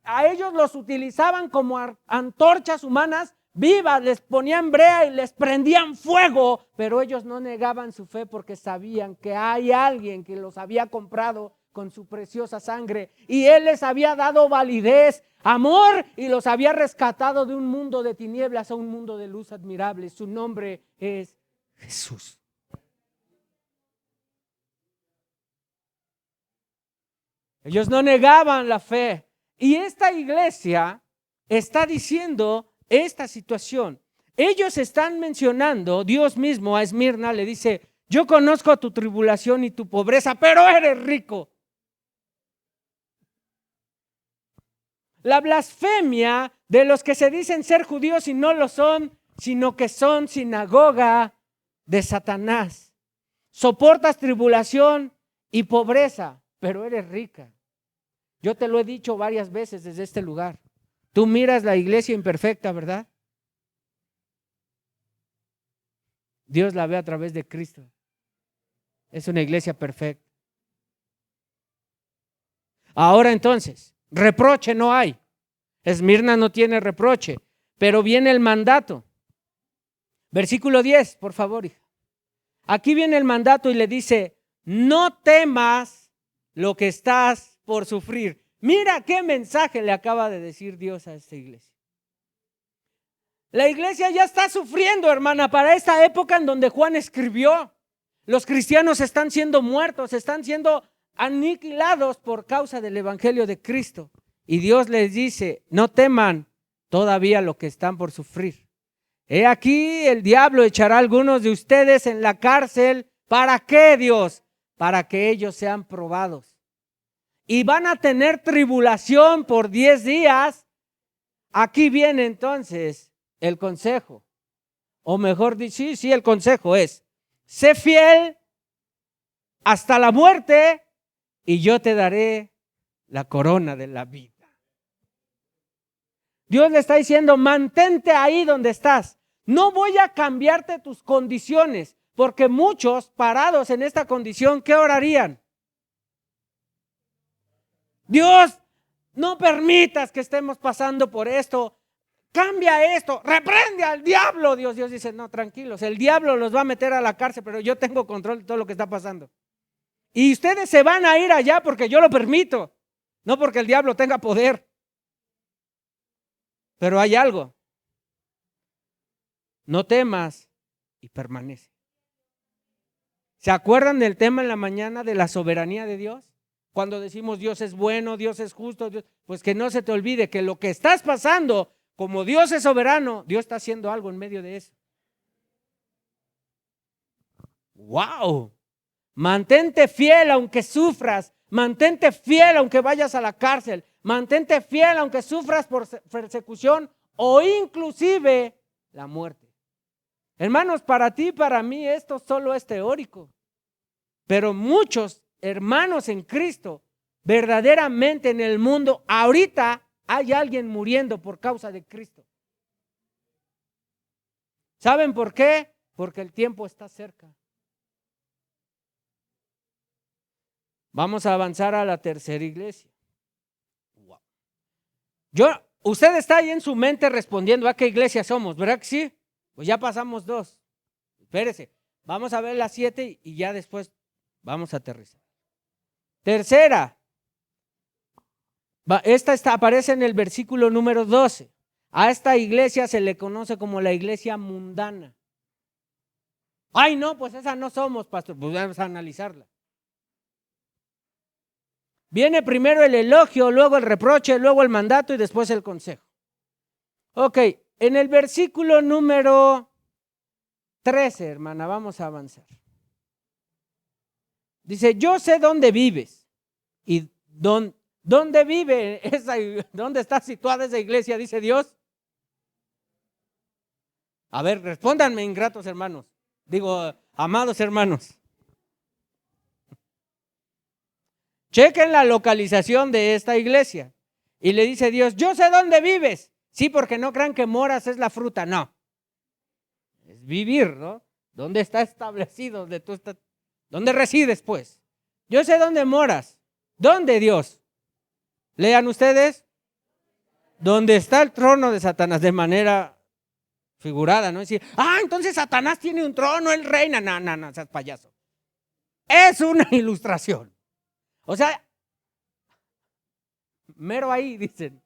A ellos los utilizaban como antorchas humanas vivas, les ponían brea y les prendían fuego, pero ellos no negaban su fe porque sabían que hay alguien que los había comprado con su preciosa sangre y Él les había dado validez, amor, y los había rescatado de un mundo de tinieblas a un mundo de luz admirable. Su nombre es Jesús. Ellos no negaban la fe. Y esta iglesia está diciendo esta situación. Ellos están mencionando, Dios mismo a Esmirna le dice: yo conozco tu tribulación y tu pobreza, pero eres rico. La blasfemia de los que se dicen ser judíos y no lo son, sino que son sinagoga de Satanás. Soportas tribulación y pobreza, pero eres rica. Yo te lo he dicho varias veces desde este lugar. Tú miras la iglesia imperfecta, ¿verdad? Dios la ve a través de Cristo. Es una iglesia perfecta. Ahora entonces, reproche no hay. Esmirna no tiene reproche, pero viene el mandato. Versículo 10, por favor, hija. Aquí viene el mandato y le dice: no temas lo que estás por sufrir. Mira qué mensaje le acaba de decir Dios a esta iglesia. La iglesia ya está sufriendo, hermana, para esta época en donde Juan escribió. Los cristianos están siendo muertos, están siendo aniquilados por causa del evangelio de Cristo. Y Dios les dice: no teman todavía lo que están por sufrir. He aquí, el diablo echará a algunos de ustedes en la cárcel. ¿Para qué, Dios? Para que ellos sean probados. Y van a tener tribulación por 10 días. Aquí viene entonces el consejo. O mejor dicho, sí, el consejo es: sé fiel hasta la muerte y yo te daré la corona de la vida. Dios le está diciendo: mantente ahí donde estás. No voy a cambiarte tus condiciones, porque muchos parados en esta condición, ¿qué orarían? Dios, no permitas que estemos pasando por esto. Cambia esto, reprende al diablo. Dios dice: no, tranquilos, el diablo los va a meter a la cárcel, pero yo tengo control de todo lo que está pasando. Y ustedes se van a ir allá porque yo lo permito, no porque el diablo tenga poder. Pero hay algo: no temas y permanece. ¿Se acuerdan del tema en la mañana de la soberanía de Dios? Cuando decimos Dios es bueno, Dios es justo, pues que no se te olvide que lo que estás pasando, como Dios es soberano, Dios está haciendo algo en medio de eso. ¡Wow! Mantente fiel aunque sufras, mantente fiel aunque vayas a la cárcel, mantente fiel aunque sufras por persecución o inclusive la muerte. Hermanos, para ti y para mí esto solo es teórico, pero muchos hermanos en Cristo, verdaderamente en el mundo, ahorita hay alguien muriendo por causa de Cristo. ¿Saben por qué? Porque el tiempo está cerca. Vamos a avanzar a la tercera iglesia. Wow. Usted está ahí en su mente respondiendo: ¿a qué iglesia somos? ¿Verdad que sí? Pues ya pasamos 2. Espérese, vamos a ver las 7 y ya después vamos a aterrizar. Tercera, esta aparece en el versículo número 12. A esta iglesia se le conoce como la iglesia mundana. Ay, no, pues esa no somos, pastor. Pues vamos a analizarla. Viene primero el elogio, luego el reproche, luego el mandato y después el consejo. Ok, en el versículo número 13, hermana, vamos a avanzar. Dice, yo sé dónde vives y dónde vive dónde está situada esa iglesia, dice Dios. A ver, respóndanme, ingratos hermanos. Digo, amados hermanos. Chequen la localización de esta iglesia. Y le dice Dios, yo sé dónde vives. Sí, porque no crean que moras es la fruta, no. Es vivir, ¿no? ¿Dónde está establecido? ¿Dónde resides, pues? Yo sé dónde moras. ¿Dónde, Dios? Lean ustedes. ¿Dónde está el trono de Satanás? De manera figurada, ¿no? Es decir, entonces Satanás tiene un trono, él reina. No, seas payaso. Es una ilustración. O sea, mero ahí, dicen.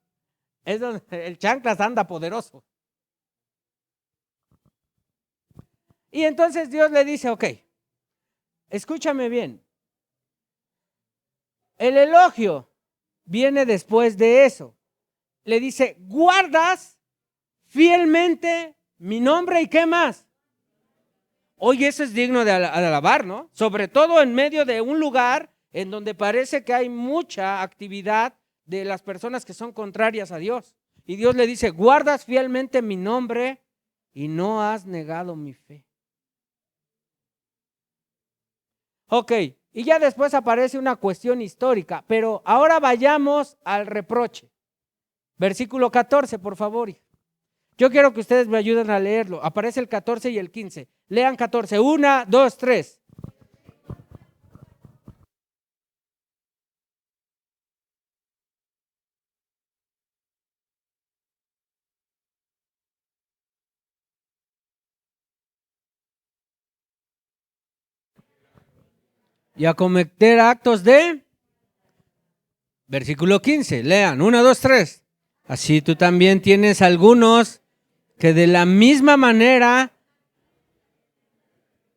Es donde el chanclas anda poderoso. Y entonces Dios le dice, ok, escúchame bien. El elogio viene después de eso. Le dice, guardas fielmente mi nombre y qué más. Oye, eso es digno de alabar, ¿no? Sobre todo en medio de un lugar en donde parece que hay mucha actividad de las personas que son contrarias a Dios. Y Dios le dice, guardas fielmente mi nombre y no has negado mi fe. Ok, y ya después aparece una cuestión histórica, pero ahora vayamos al reproche. Versículo 14, por favor. Yo quiero que ustedes me ayuden a leerlo. Aparece el 14 y el 15. Lean 14. 1, 2, 3. Y a cometer actos de... Versículo 15. Lean. 1, 2, 3. Así tú también tienes algunos que de la misma manera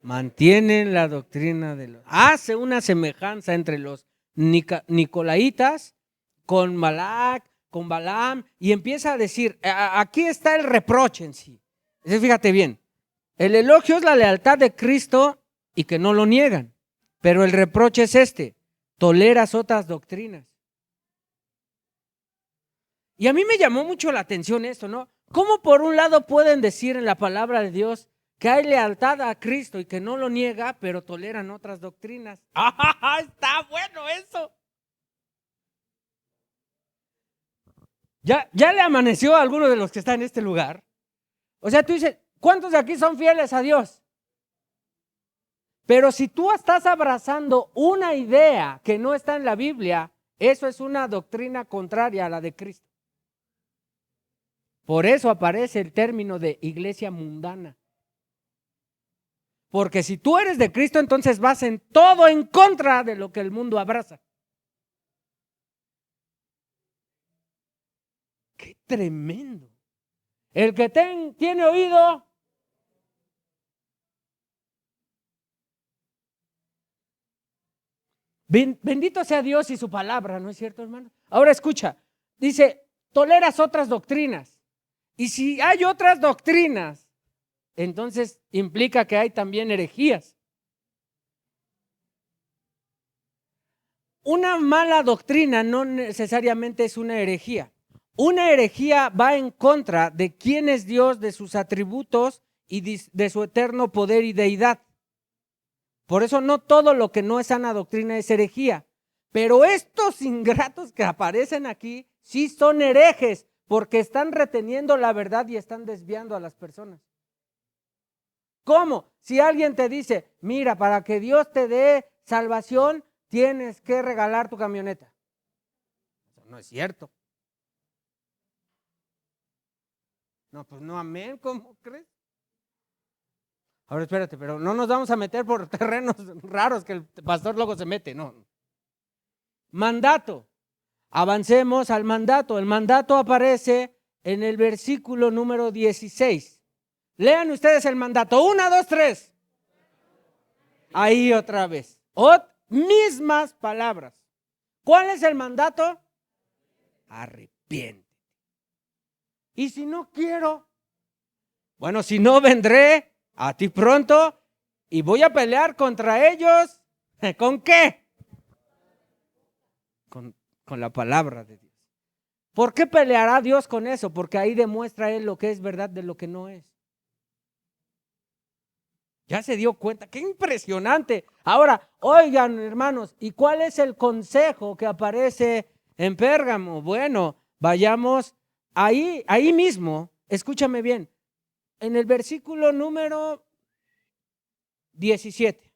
mantienen la doctrina de los... Hace una semejanza entre los nicolaitas con Balac, con Balaam, y empieza a decir, aquí está el reproche en sí. Fíjate bien, el elogio es la lealtad de Cristo y que no lo niegan, pero el reproche es toleras otras doctrinas. Y a mí me llamó mucho la atención esto, ¿no? ¿Cómo por un lado pueden decir en la palabra de Dios que hay lealtad a Cristo y que no lo niega, pero toleran otras doctrinas? ¡Ah, está bueno eso! ¿Ya le amaneció a alguno de los que están en este lugar? O sea, tú dices, ¿cuántos de aquí son fieles a Dios? Pero si tú estás abrazando una idea que no está en la Biblia, eso es una doctrina contraria a la de Cristo. Por eso aparece el término de iglesia mundana. Porque si tú eres de Cristo, entonces vas en todo en contra de lo que el mundo abraza. ¡Qué tremendo! El que tiene oído, bendito sea Dios y su palabra, ¿no es cierto, hermano? Ahora escucha, dice, toleras otras doctrinas. Y si hay otras doctrinas, entonces implica que hay también herejías. Una mala doctrina no necesariamente es una herejía. Una herejía va en contra de quién es Dios, de sus atributos y de su eterno poder y deidad. Por eso no todo lo que no es sana doctrina es herejía. Pero estos ingratos que aparecen aquí sí son herejes porque están reteniendo la verdad y están desviando a las personas. ¿Cómo? Si alguien te dice, mira, para que Dios te dé salvación, tienes que regalar tu camioneta. Eso no es cierto. No, pues no, amén, ¿cómo crees? Ahora espérate, pero no nos vamos a meter por terrenos raros que el pastor luego se mete, no. Mandato. Avancemos al mandato. El mandato aparece en el versículo número 16. Lean ustedes el mandato. 1, 2, 3. Ahí otra vez. Mismas palabras. ¿Cuál es el mandato? Arrepiéntete. Y si no quiero, bueno, si no vendré a ti pronto y voy a pelear contra ellos. ¿Con qué? Con la palabra de Dios. ¿Por qué peleará Dios con eso? Porque ahí demuestra Él lo que es verdad de lo que no es. Ya se dio cuenta, qué impresionante. Ahora, oigan, hermanos, ¿y cuál es el consejo que aparece en Pérgamo? Bueno, vayamos ahí mismo, escúchame bien, en el versículo número 17,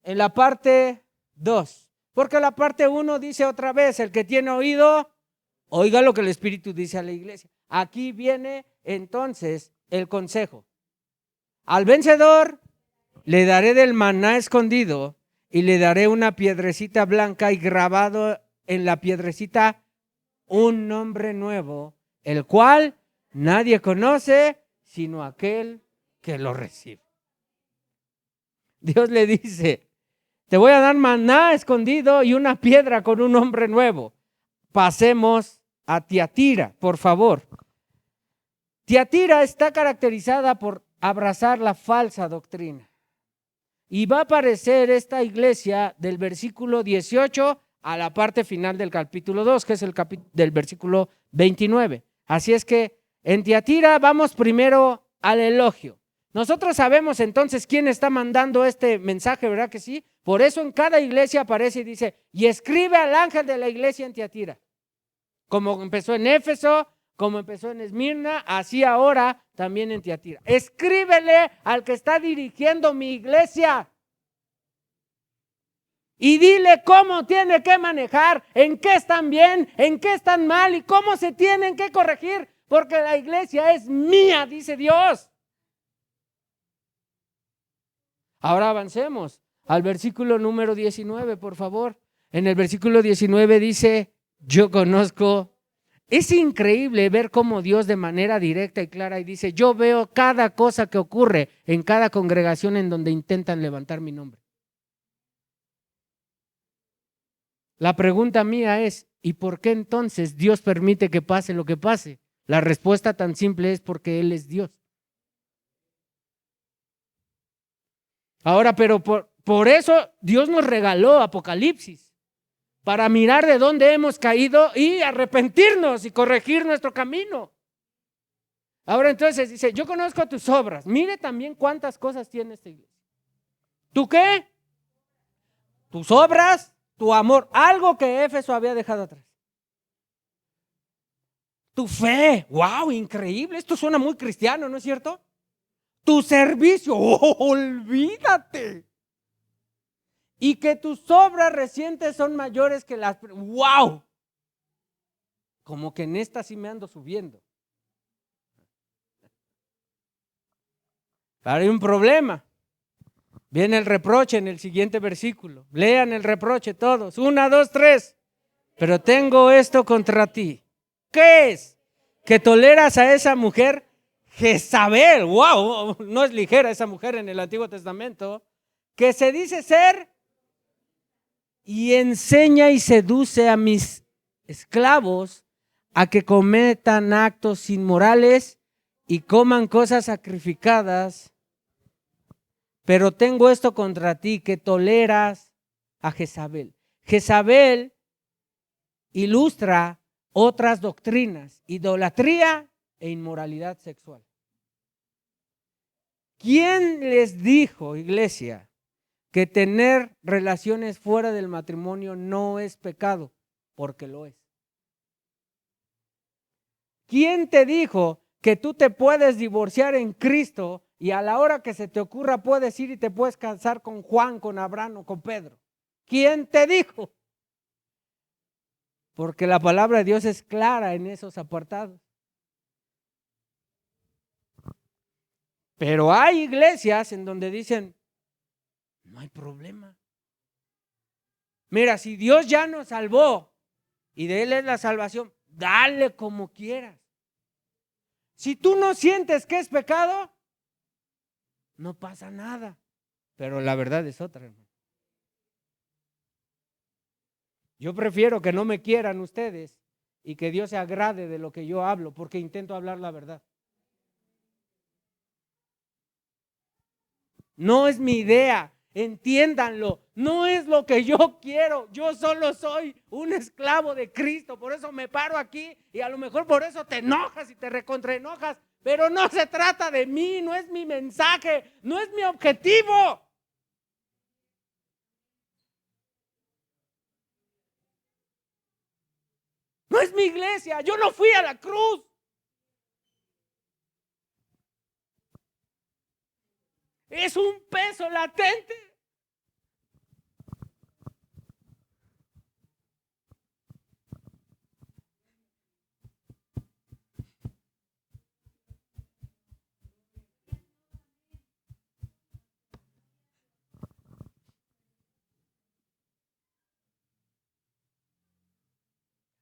en la parte 2, porque la parte 1 dice otra vez, el que tiene oído, oiga lo que el Espíritu dice a la iglesia. Aquí viene entonces el consejo. Al vencedor le daré del maná escondido y le daré una piedrecita blanca y grabado en la piedrecita un nombre nuevo, el cual nadie conoce sino aquel que lo recibe. Dios le dice, te voy a dar maná escondido y una piedra con un nombre nuevo. Pasemos a Tiatira, por favor. Tiatira está caracterizada por abrazar la falsa doctrina. Y va a aparecer esta iglesia del versículo 18 a la parte final del capítulo 2, que es el del versículo 29. Así es que en Tiatira vamos primero al elogio. Nosotros sabemos entonces quién está mandando este mensaje, ¿verdad que sí? Por eso en cada iglesia aparece y dice, y escribe al ángel de la iglesia en Tiatira. Como empezó en Éfeso, como empezó en Esmirna, así ahora también en Tiatira. Escríbele al que está dirigiendo mi iglesia y dile cómo tiene que manejar, en qué están bien, en qué están mal y cómo se tienen que corregir, porque la iglesia es mía, dice Dios. Ahora avancemos al versículo número 19, por favor. En el versículo 19 dice, yo conozco. Es increíble ver cómo Dios de manera directa y clara y dice, yo veo cada cosa que ocurre en cada congregación en donde intentan levantar mi nombre. La pregunta mía es, ¿y por qué entonces Dios permite que pase lo que pase? La respuesta tan simple es porque Él es Dios. Ahora, pero por eso Dios nos regaló Apocalipsis, para mirar de dónde hemos caído y arrepentirnos y corregir nuestro camino. Ahora entonces dice, yo conozco tus obras. Mire también cuántas cosas tiene esta iglesia. ¿Tú qué? Tus obras, tu amor, algo que Éfeso había dejado atrás. Tu fe, wow, increíble. Esto suena muy cristiano, ¿no es cierto? Tu servicio, olvídate. Y que tus obras recientes son mayores que las, wow. Como que en esta sí me ando subiendo. Pero hay un problema. Viene el reproche en el siguiente versículo. Lean el reproche todos. 1, 2, 3. Pero tengo esto contra ti. ¿Qué es? Que toleras a esa mujer Jezabel. Wow, no es ligera esa mujer en el Antiguo Testamento. Que se dice ser y enseña y seduce a mis esclavos a que cometan actos inmorales y coman cosas sacrificadas. Pero tengo esto contra ti, que toleras a Jezabel. Jezabel ilustra otras doctrinas, idolatría e inmoralidad sexual. ¿Quién les dijo, iglesia, que tener relaciones fuera del matrimonio no es pecado? Porque lo es. ¿Quién te dijo que tú te puedes divorciar en Cristo y a la hora que se te ocurra puedes ir y te puedes casar con Juan, con Abraham o con Pedro? ¿Quién te dijo? Porque la palabra de Dios es clara en esos apartados. Pero hay iglesias en donde dicen, no hay problema. Mira, si Dios ya nos salvó y de Él es la salvación, dale como quieras. Si tú no sientes que es pecado, no pasa nada. Pero la verdad es otra, hermano. Yo prefiero que no me quieran ustedes y que Dios se agrade de lo que yo hablo, porque intento hablar la verdad. No es mi idea, entiéndanlo, no es lo que yo quiero, yo solo soy un esclavo de Cristo, por eso me paro aquí y a lo mejor por eso te enojas y te recontraenojas, pero no se trata de mí, no es mi mensaje, no es mi objetivo. No es mi iglesia, yo no fui a la cruz. Es un peso latente.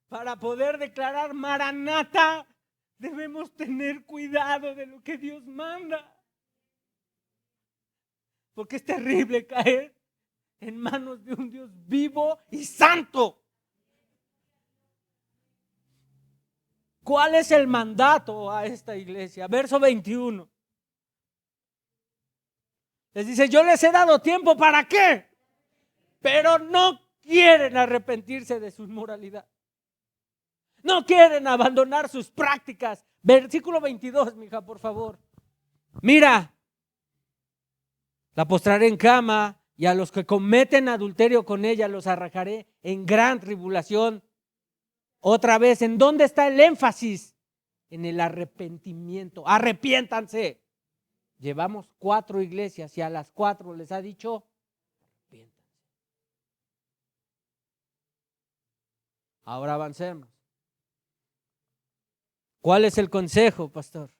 Para poder declarar Maranata, debemos tener cuidado de lo que Dios manda. Porque es terrible caer en manos de un Dios vivo y santo. ¿Cuál es el mandato a esta iglesia? Verso 21. Les dice, yo les he dado tiempo, ¿para qué? Pero no quieren arrepentirse de su inmoralidad. No quieren abandonar sus prácticas. Versículo 22, mija, por favor. Mira, la postraré en cama y a los que cometen adulterio con ella los arrojaré en gran tribulación. Otra vez, ¿en dónde está el énfasis? En el arrepentimiento. Arrepiéntanse. Llevamos 4 iglesias y a las 4 les ha dicho, arrepiéntanse. Ahora avancemos. ¿Cuál es el consejo, pastor?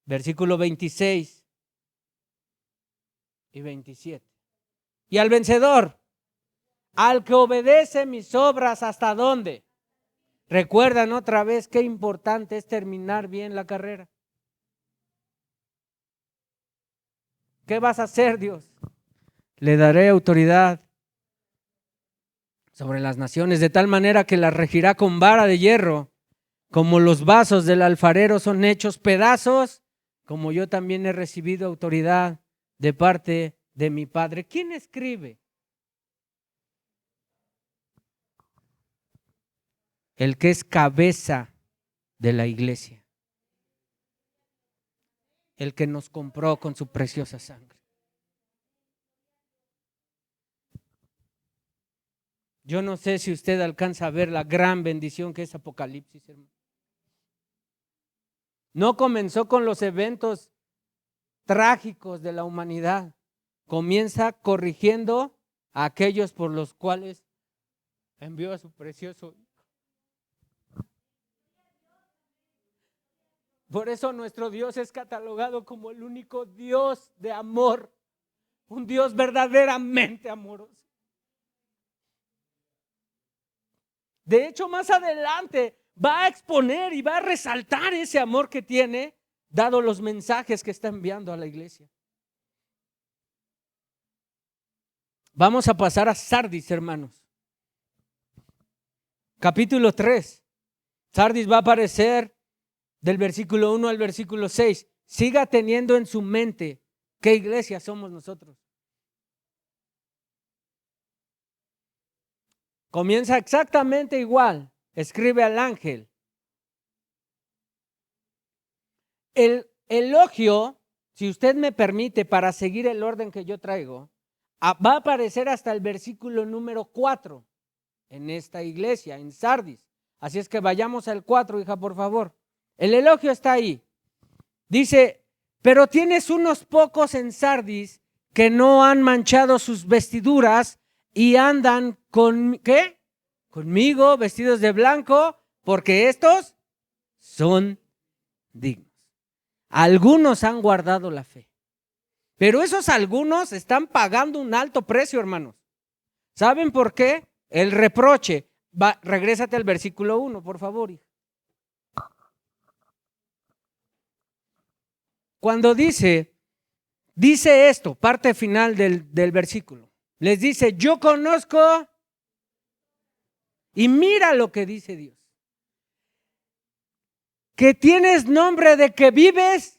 Versículo 26 y 27. Y al vencedor, al que obedece mis obras, ¿hasta dónde? Recuerdan otra vez qué importante es terminar bien la carrera. ¿Qué vas a hacer, Dios? Le daré autoridad sobre las naciones, de tal manera que las regirá con vara de hierro. Como los vasos del alfarero son hechos pedazos, como yo también he recibido autoridad de parte de mi Padre. ¿Quién escribe? El que es cabeza de la iglesia. El que nos compró con su preciosa sangre. Yo no sé si usted alcanza a ver la gran bendición que es Apocalipsis, hermano. No comenzó con los eventos trágicos de la humanidad. Comienza corrigiendo a aquellos por los cuales envió a su precioso Hijo. Por eso nuestro Dios es catalogado como el único Dios de amor, un Dios verdaderamente amoroso. De hecho, más adelante va a exponer y va a resaltar ese amor que tiene, dado los mensajes que está enviando a la iglesia. Vamos a pasar a Sardis, hermanos. Capítulo 3. Sardis va a aparecer del versículo 1 al versículo 6. Siga teniendo en su mente qué iglesia somos nosotros. Comienza exactamente igual. Escribe al ángel. El elogio, si usted me permite, para seguir el orden que yo traigo, va a aparecer hasta el versículo número 4 en esta iglesia, en Sardis. Así es que vayamos al 4, hija, por favor. El elogio está ahí. Dice, pero tienes unos pocos en Sardis que no han manchado sus vestiduras y andan con, ¿qué? Conmigo, vestidos de blanco, porque estos son dignos. Algunos han guardado la fe, pero esos algunos están pagando un alto precio, hermanos. ¿Saben por qué? El reproche. Regrésate al versículo 1, por favor, hija. Cuando dice, Dice esto, parte final del versículo. Les dice, yo conozco, y mira lo que dice Dios. Que tienes nombre de que vives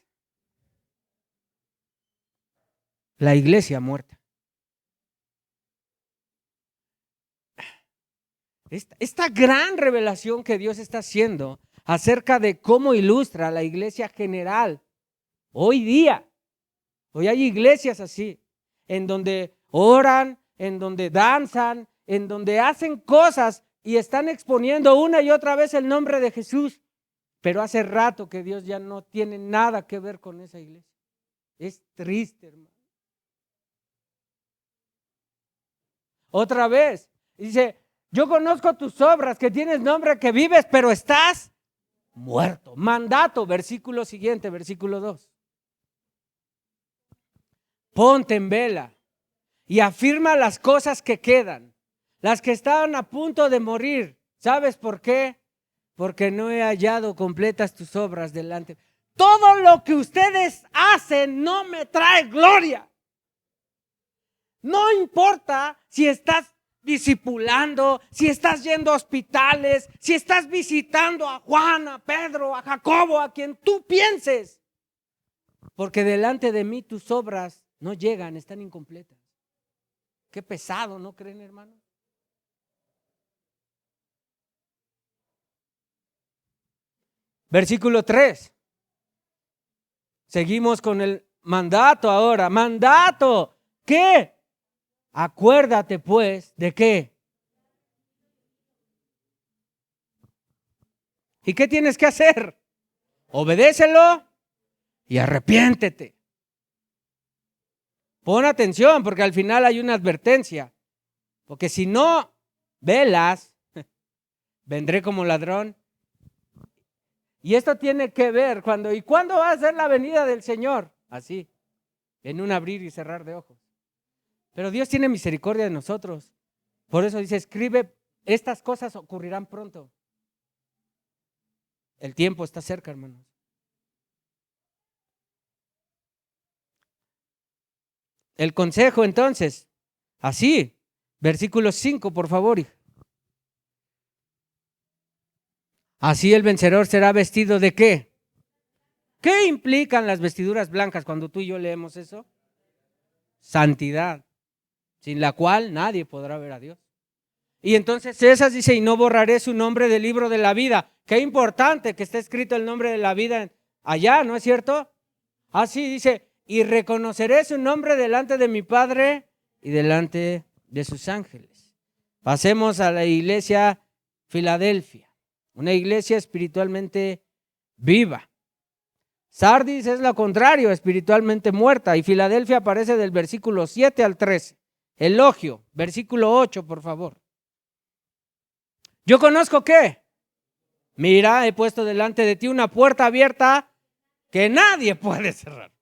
la iglesia muerta. Esta gran revelación que Dios está haciendo acerca de cómo ilustra la iglesia general hoy día. Hoy hay iglesias así, en donde oran, en donde danzan, en donde hacen cosas y están exponiendo una y otra vez el nombre de Jesús. Pero hace rato que Dios ya no tiene nada que ver con esa iglesia. Es triste, hermano. Otra vez, dice, yo conozco tus obras, que tienes nombre, que vives, pero estás muerto. Mandato, versículo siguiente, versículo 2. Ponte en vela y afirma las cosas que quedan, las que estaban a punto de morir. ¿Sabes por qué? Porque no he hallado completas tus obras delante. Todo lo que ustedes hacen no me trae gloria. No importa si estás discipulando, si estás yendo a hospitales, si estás visitando a Juan, a Pedro, a Jacobo, a quien tú pienses. Porque delante de mí tus obras no llegan, están incompletas. Qué pesado, ¿no creen, hermano? Versículo 3. Seguimos con el mandato ahora. Mandato. ¿Qué? Acuérdate pues de qué. ¿Y qué tienes que hacer? Obedécelo y arrepiéntete. Pon atención porque al final hay una advertencia. Porque si no velas, vendré como ladrón. Y esto tiene que ver ¿y cuándo va a ser la venida del Señor? Así, en un abrir y cerrar de ojos. Pero Dios tiene misericordia de nosotros. Por eso dice, escribe, estas cosas ocurrirán pronto. El tiempo está cerca, hermanos. El consejo entonces, así, versículo 5, por favor. Así el vencedor será vestido ¿de qué? ¿Qué implican las vestiduras blancas cuando tú y yo leemos eso? Santidad, sin la cual nadie podrá ver a Dios. Y entonces esas dice, y no borraré su nombre del libro de la vida. Qué importante que esté escrito el nombre de la vida allá, ¿no es cierto? Así dice, y reconoceré su nombre delante de mi Padre y delante de sus ángeles. Pasemos a la iglesia Filadelfia, una iglesia espiritualmente viva. Sardis es lo contrario, espiritualmente muerta, y Filadelfia aparece del versículo 7 al 13. Elogio, versículo 8, por favor. Yo conozco ¿qué? Mira, he puesto delante de ti una puerta abierta que nadie puede cerrar.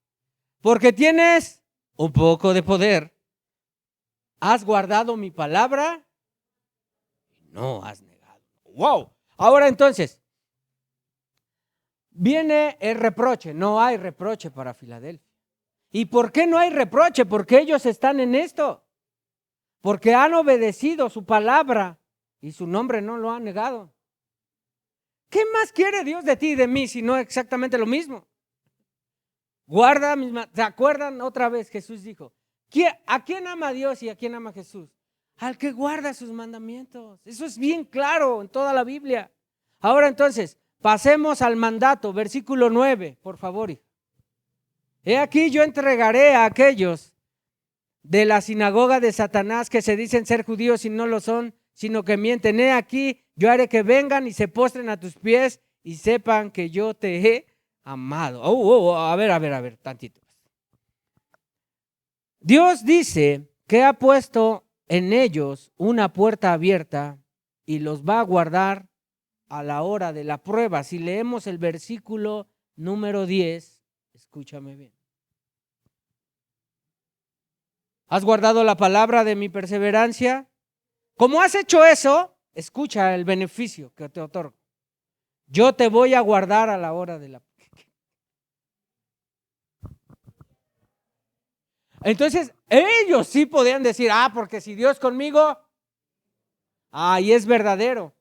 Porque tienes un poco de poder. Has guardado mi palabra y no has negado. ¡Wow! Ahora entonces, viene el reproche. No hay reproche para Filadelfia. ¿Y por qué no hay reproche? Porque ellos están en esto. Porque han obedecido su palabra y su nombre no lo han negado. ¿Qué más quiere Dios de ti y de mí si no exactamente lo mismo? Guarda mis ¿se acuerdan otra vez? Jesús dijo, ¿a quién ama a Dios y a quién ama a Jesús? Al que guarda sus mandamientos. Eso es bien claro en toda la Biblia. Ahora entonces, pasemos al mandato, versículo 9, por favor. He aquí yo entregaré a aquellos de la sinagoga de Satanás que se dicen ser judíos y no lo son, sino que mienten. He aquí, yo haré que vengan y se postren a tus pies y sepan que yo te he amado. A ver, tantito. Dios dice que ha puesto en ellos una puerta abierta y los va a guardar a la hora de la prueba. Si leemos el versículo número 10, escúchame bien. ¿Has guardado la palabra de mi perseverancia? Como has hecho eso, escucha el beneficio que te otorgo. Yo te voy a guardar a la hora de la prueba. Entonces, ellos sí podían decir, porque si Dios conmigo, y es verdadero.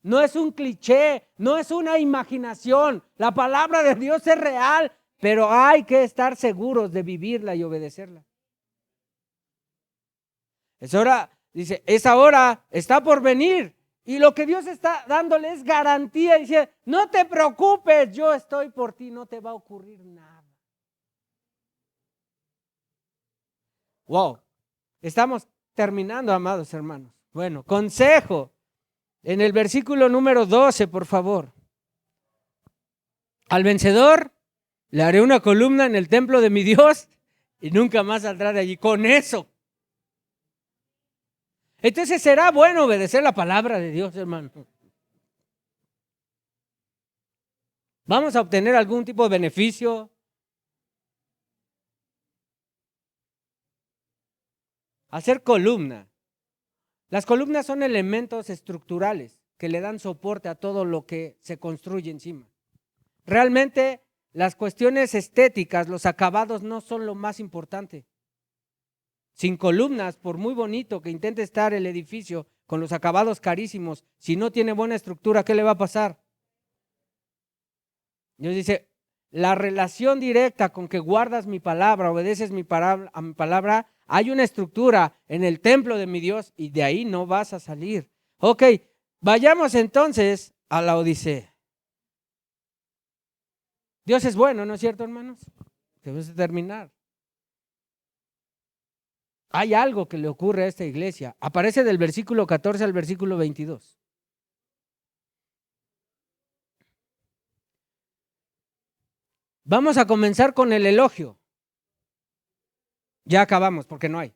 No es un cliché, no es una imaginación. La palabra de Dios es real, pero hay que estar seguros de vivirla y obedecerla. Dice, esa hora está por venir. Y lo que Dios está dándole es garantía. Dice, no te preocupes, yo estoy por ti, no te va a ocurrir nada. Wow, estamos terminando, amados hermanos. Bueno, consejo. En el versículo número 12, por favor. Al vencedor le haré una columna en el templo de mi Dios y nunca más saldrá de allí. Con eso. Entonces será bueno obedecer la palabra de Dios, hermano. ¿Vamos a obtener algún tipo de beneficio? Hacer columna. Las columnas son elementos estructurales que le dan soporte a todo lo que se construye encima. Realmente las cuestiones estéticas, los acabados no son lo más importante. Sin columnas, por muy bonito que intente estar el edificio con los acabados carísimos, si no tiene buena estructura, ¿qué le va a pasar? Dios dice, la relación directa con que guardas mi palabra, obedeces a mi palabra, hay una estructura en el templo de mi Dios y de ahí no vas a salir. Ok, vayamos entonces a la Odisea. Dios es bueno, ¿no es cierto, hermanos? Debemos terminar. Hay algo que le ocurre a esta iglesia. Aparece del versículo 14 al versículo 22. Vamos a comenzar con el elogio. Ya acabamos porque no hay.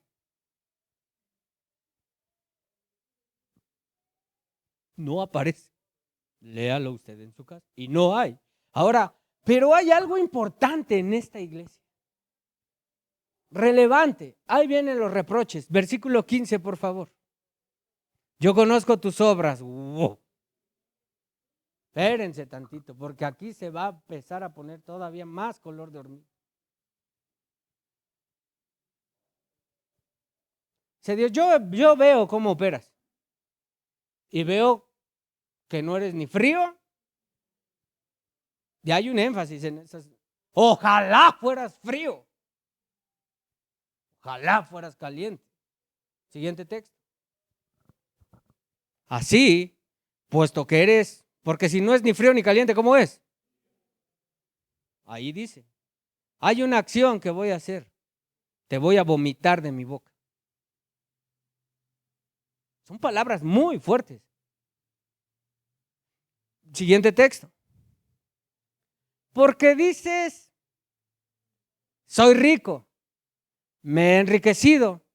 No aparece. Léalo usted en su casa. Y no hay. Ahora, pero hay algo importante en esta iglesia. Relevante. Ahí vienen los reproches. Versículo 15, por favor. Yo conozco tus obras. Wow. Espérense tantito, porque aquí se va a empezar a poner todavía más color de hormiga. Dios, yo veo cómo operas. Y veo que no eres ni frío. Y hay un énfasis en esas. Ojalá fueras frío. Ojalá fueras caliente. Siguiente texto. Así, puesto que eres, porque si no es ni frío ni caliente, ¿cómo es? Ahí dice, hay una acción que voy a hacer. Te voy a vomitar de mi boca. Son palabras muy fuertes. Siguiente texto. Porque dices, soy rico, me he enriquecido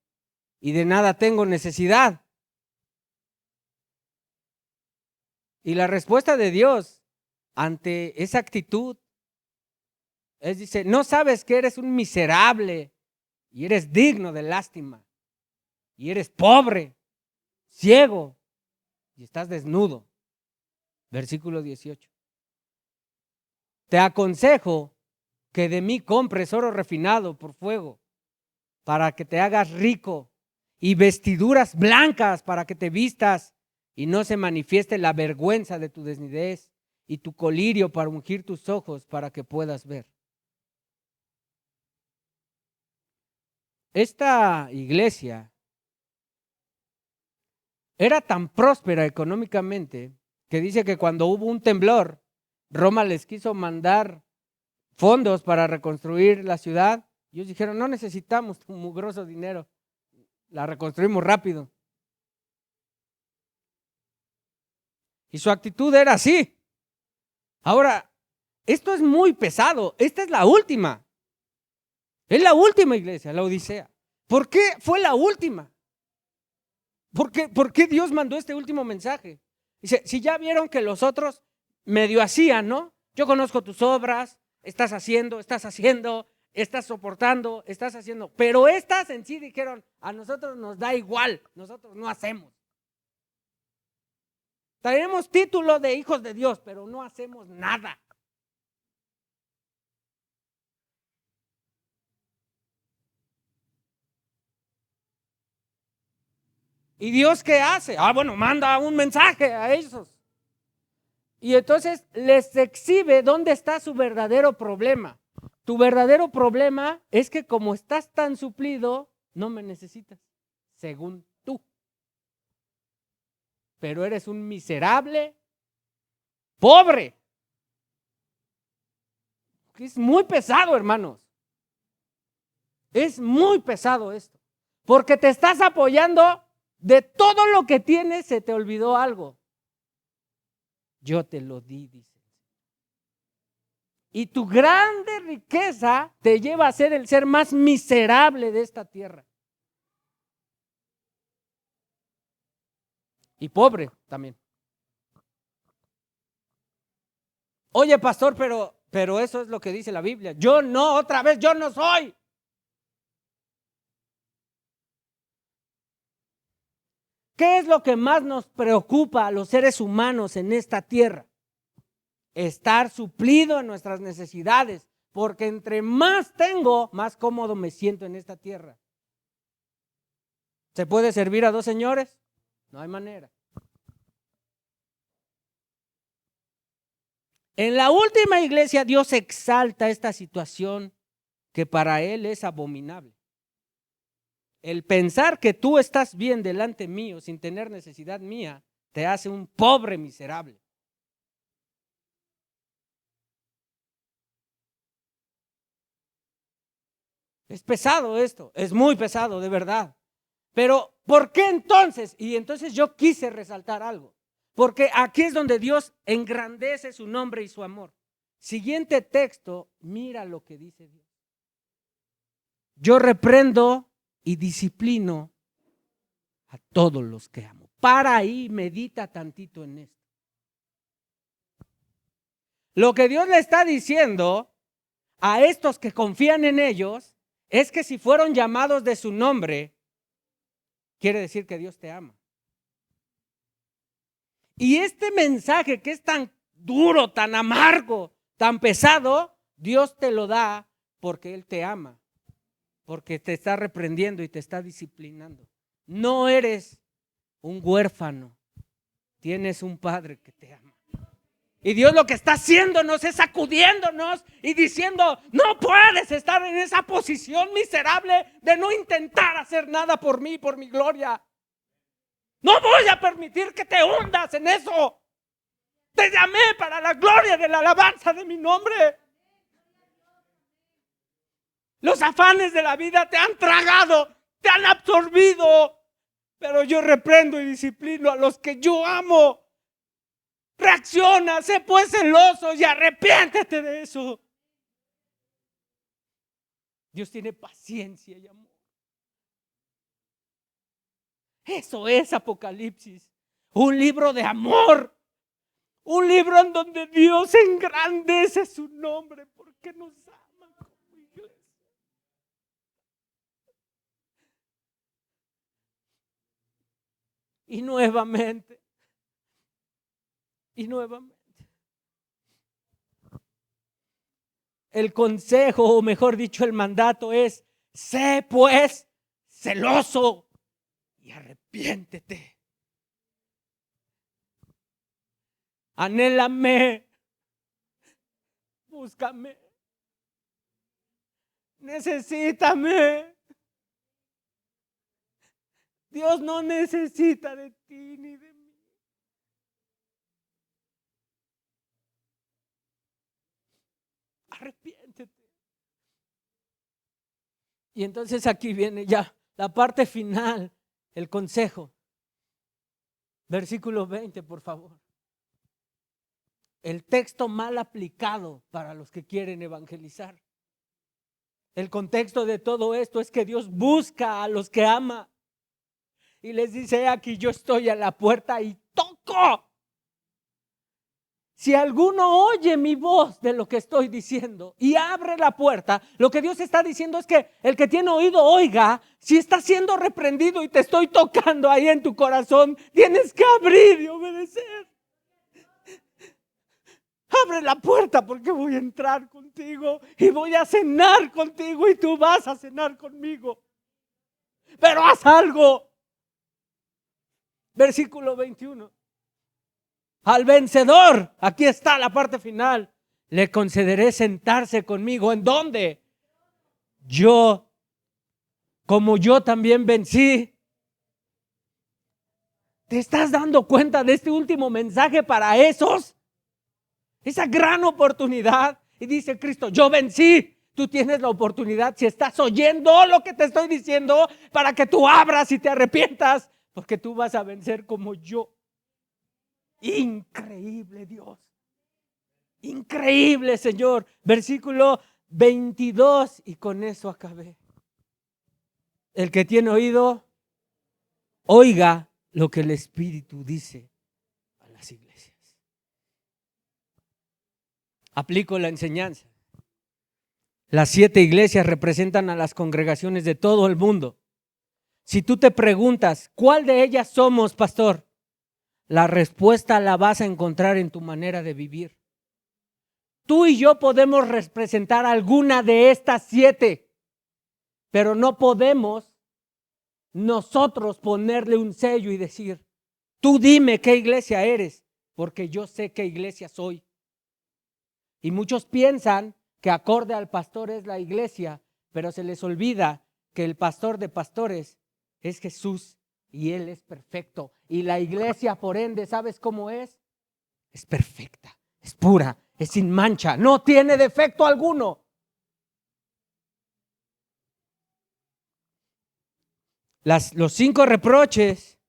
y de nada tengo necesidad. Y la respuesta de Dios ante esa actitud dice, no sabes que eres un miserable y eres digno de lástima y eres pobre, ciego y estás desnudo. Versículo 18. Te aconsejo que de mí compres oro refinado por fuego para que te hagas rico y vestiduras blancas para que te vistas y no se manifieste la vergüenza de tu desnudez y tu colirio para ungir tus ojos para que puedas ver. Esta iglesia era tan próspera económicamente que dice que cuando hubo un temblor, Roma les quiso mandar fondos para reconstruir la ciudad. Ellos dijeron, no necesitamos tu mugroso dinero, la reconstruimos rápido. Y su actitud era así. Ahora, esto es muy pesado. Esta es la última. Es la última iglesia, la Odisea. ¿Por qué fue la última? ¿Por qué Dios mandó este último mensaje? Dice, si ya vieron que los otros medio hacían, ¿no? Yo conozco tus obras, estás haciendo, estás soportando, estás haciendo. Pero estas en sí dijeron, a nosotros nos da igual, nosotros no hacemos. Traemos título de hijos de Dios, pero no hacemos nada. ¿Y Dios qué hace? Bueno, manda un mensaje a esos. Y entonces les exhibe dónde está su verdadero problema. Tu verdadero problema es que como estás tan suplido, no me necesitas, según tú. Pero eres un miserable, pobre. Es muy pesado, hermanos. Es muy pesado esto. Porque te estás apoyando de todo lo que tienes, se te olvidó algo. Yo te lo di, dice. Y tu grande riqueza te lleva a ser el ser más miserable de esta tierra. Y pobre también. Oye, pastor, pero eso es lo que dice la Biblia. Yo no, otra vez, yo no soy. ¿Qué es lo que más nos preocupa a los seres humanos en esta tierra? Estar suplido en nuestras necesidades, porque entre más tengo, más cómodo me siento en esta tierra. ¿Se puede servir a dos señores? No hay manera. En la última iglesia Dios exalta esta situación que para Él es abominable. El pensar que tú estás bien delante mío sin tener necesidad mía te hace un pobre miserable. Es pesado esto, es muy pesado, de verdad. Pero ¿por qué entonces? Y entonces yo quise resaltar algo. Porque aquí es donde Dios engrandece su nombre y su amor. Siguiente texto, mira lo que dice Dios. Yo reprendo y disciplino a todos los que amo. Para ahí, medita tantito en esto. Lo que Dios le está diciendo a estos que confían en ellos es que si fueron llamados de su nombre, quiere decir que Dios te ama. Y este mensaje que es tan duro, tan amargo, tan pesado, Dios te lo da porque Él te ama, porque te está reprendiendo y te está disciplinando. No eres un huérfano, tienes un Padre que te ama. Y Dios lo que está haciéndonos es sacudiéndonos y diciendo, no puedes estar en esa posición miserable de no intentar hacer nada por mí, por mi gloria. No voy a permitir que te hundas en eso. Te llamé para la gloria de la alabanza de mi nombre. Los afanes de la vida te han tragado, te han absorbido, pero yo reprendo y disciplino a los que yo amo. Reacciona, sé pues celoso y arrepiéntete de eso. Dios tiene paciencia y amor. Eso es Apocalipsis, un libro de amor, un libro en donde Dios engrandece su nombre porque nos ama como iglesia. Y nuevamente, el consejo, o mejor dicho, el mandato es: sé pues celoso y arrepiéntete. Anhélame, búscame, necesítame. Dios no necesita de ti ni de mí. Arrepiéntete. Y entonces aquí viene ya la parte final, el consejo. Versículo 20, por favor. El texto mal aplicado para los que quieren evangelizar. El contexto de todo esto es que Dios busca a los que ama y les dice: aquí yo estoy a la puerta y toco. Si alguno oye mi voz de lo que estoy diciendo y abre la puerta, lo que Dios está diciendo es que el que tiene oído oiga. Si está siendo reprendido y te estoy tocando ahí en tu corazón, tienes que abrir y obedecer. Abre la puerta porque voy a entrar contigo y voy a cenar contigo y tú vas a cenar conmigo. Pero haz algo. Versículo 21. Al vencedor, aquí está la parte final, le concederé sentarse conmigo. ¿En dónde? Yo, como yo también vencí. ¿Te estás dando cuenta de este último mensaje para esos? Esa gran oportunidad. Y dice Cristo, yo vencí. Tú tienes la oportunidad, si estás oyendo lo que te estoy diciendo, para que tú abras y te arrepientas, porque tú vas a vencer como yo. Increíble Dios. Increíble Señor. Versículo 22 y con eso acabé. El que tiene oído, oiga lo que el Espíritu dice a las iglesias. Aplico la enseñanza. Las 7 iglesias representan a las congregaciones de todo el mundo. Si tú te preguntas, ¿cuál de ellas somos, pastor? La respuesta la vas a encontrar en tu manera de vivir. Tú y yo podemos representar alguna de estas 7, pero no podemos nosotros ponerle un sello y decir, tú dime qué iglesia eres, porque yo sé qué iglesia soy. Y muchos piensan que acorde al pastor es la iglesia, pero se les olvida que el pastor de pastores es Jesús y Él es perfecto. Y la iglesia, por ende, ¿sabes cómo es? Es perfecta, es pura, es sin mancha, no tiene defecto alguno. Los 5 reproches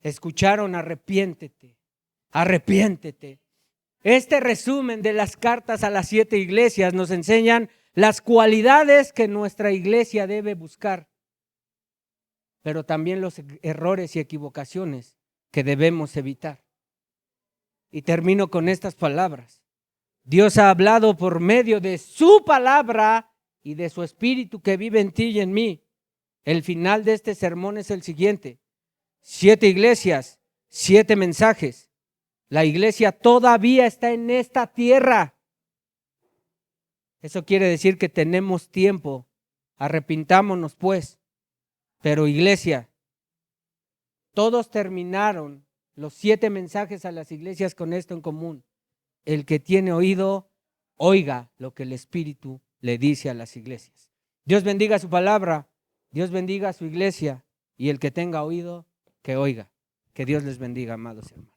escucharon arrepiéntete, arrepiéntete. Este resumen de las cartas a las 7 iglesias nos enseñan las cualidades que nuestra iglesia debe buscar, pero también los errores y equivocaciones que debemos evitar. Y termino con estas palabras. Dios ha hablado por medio de su palabra y de su Espíritu que vive en ti y en mí. El final de este sermón es el siguiente: 7 iglesias, 7 mensajes. La iglesia todavía está en esta tierra. Eso quiere decir que tenemos tiempo. Arrepintámonos pues. Pero iglesia, todos terminaron los 7 mensajes a las iglesias con esto en común. El que tiene oído, oiga lo que el Espíritu le dice a las iglesias. Dios bendiga su palabra, Dios bendiga a su iglesia, y el que tenga oído, que oiga. Que Dios les bendiga, amados hermanos.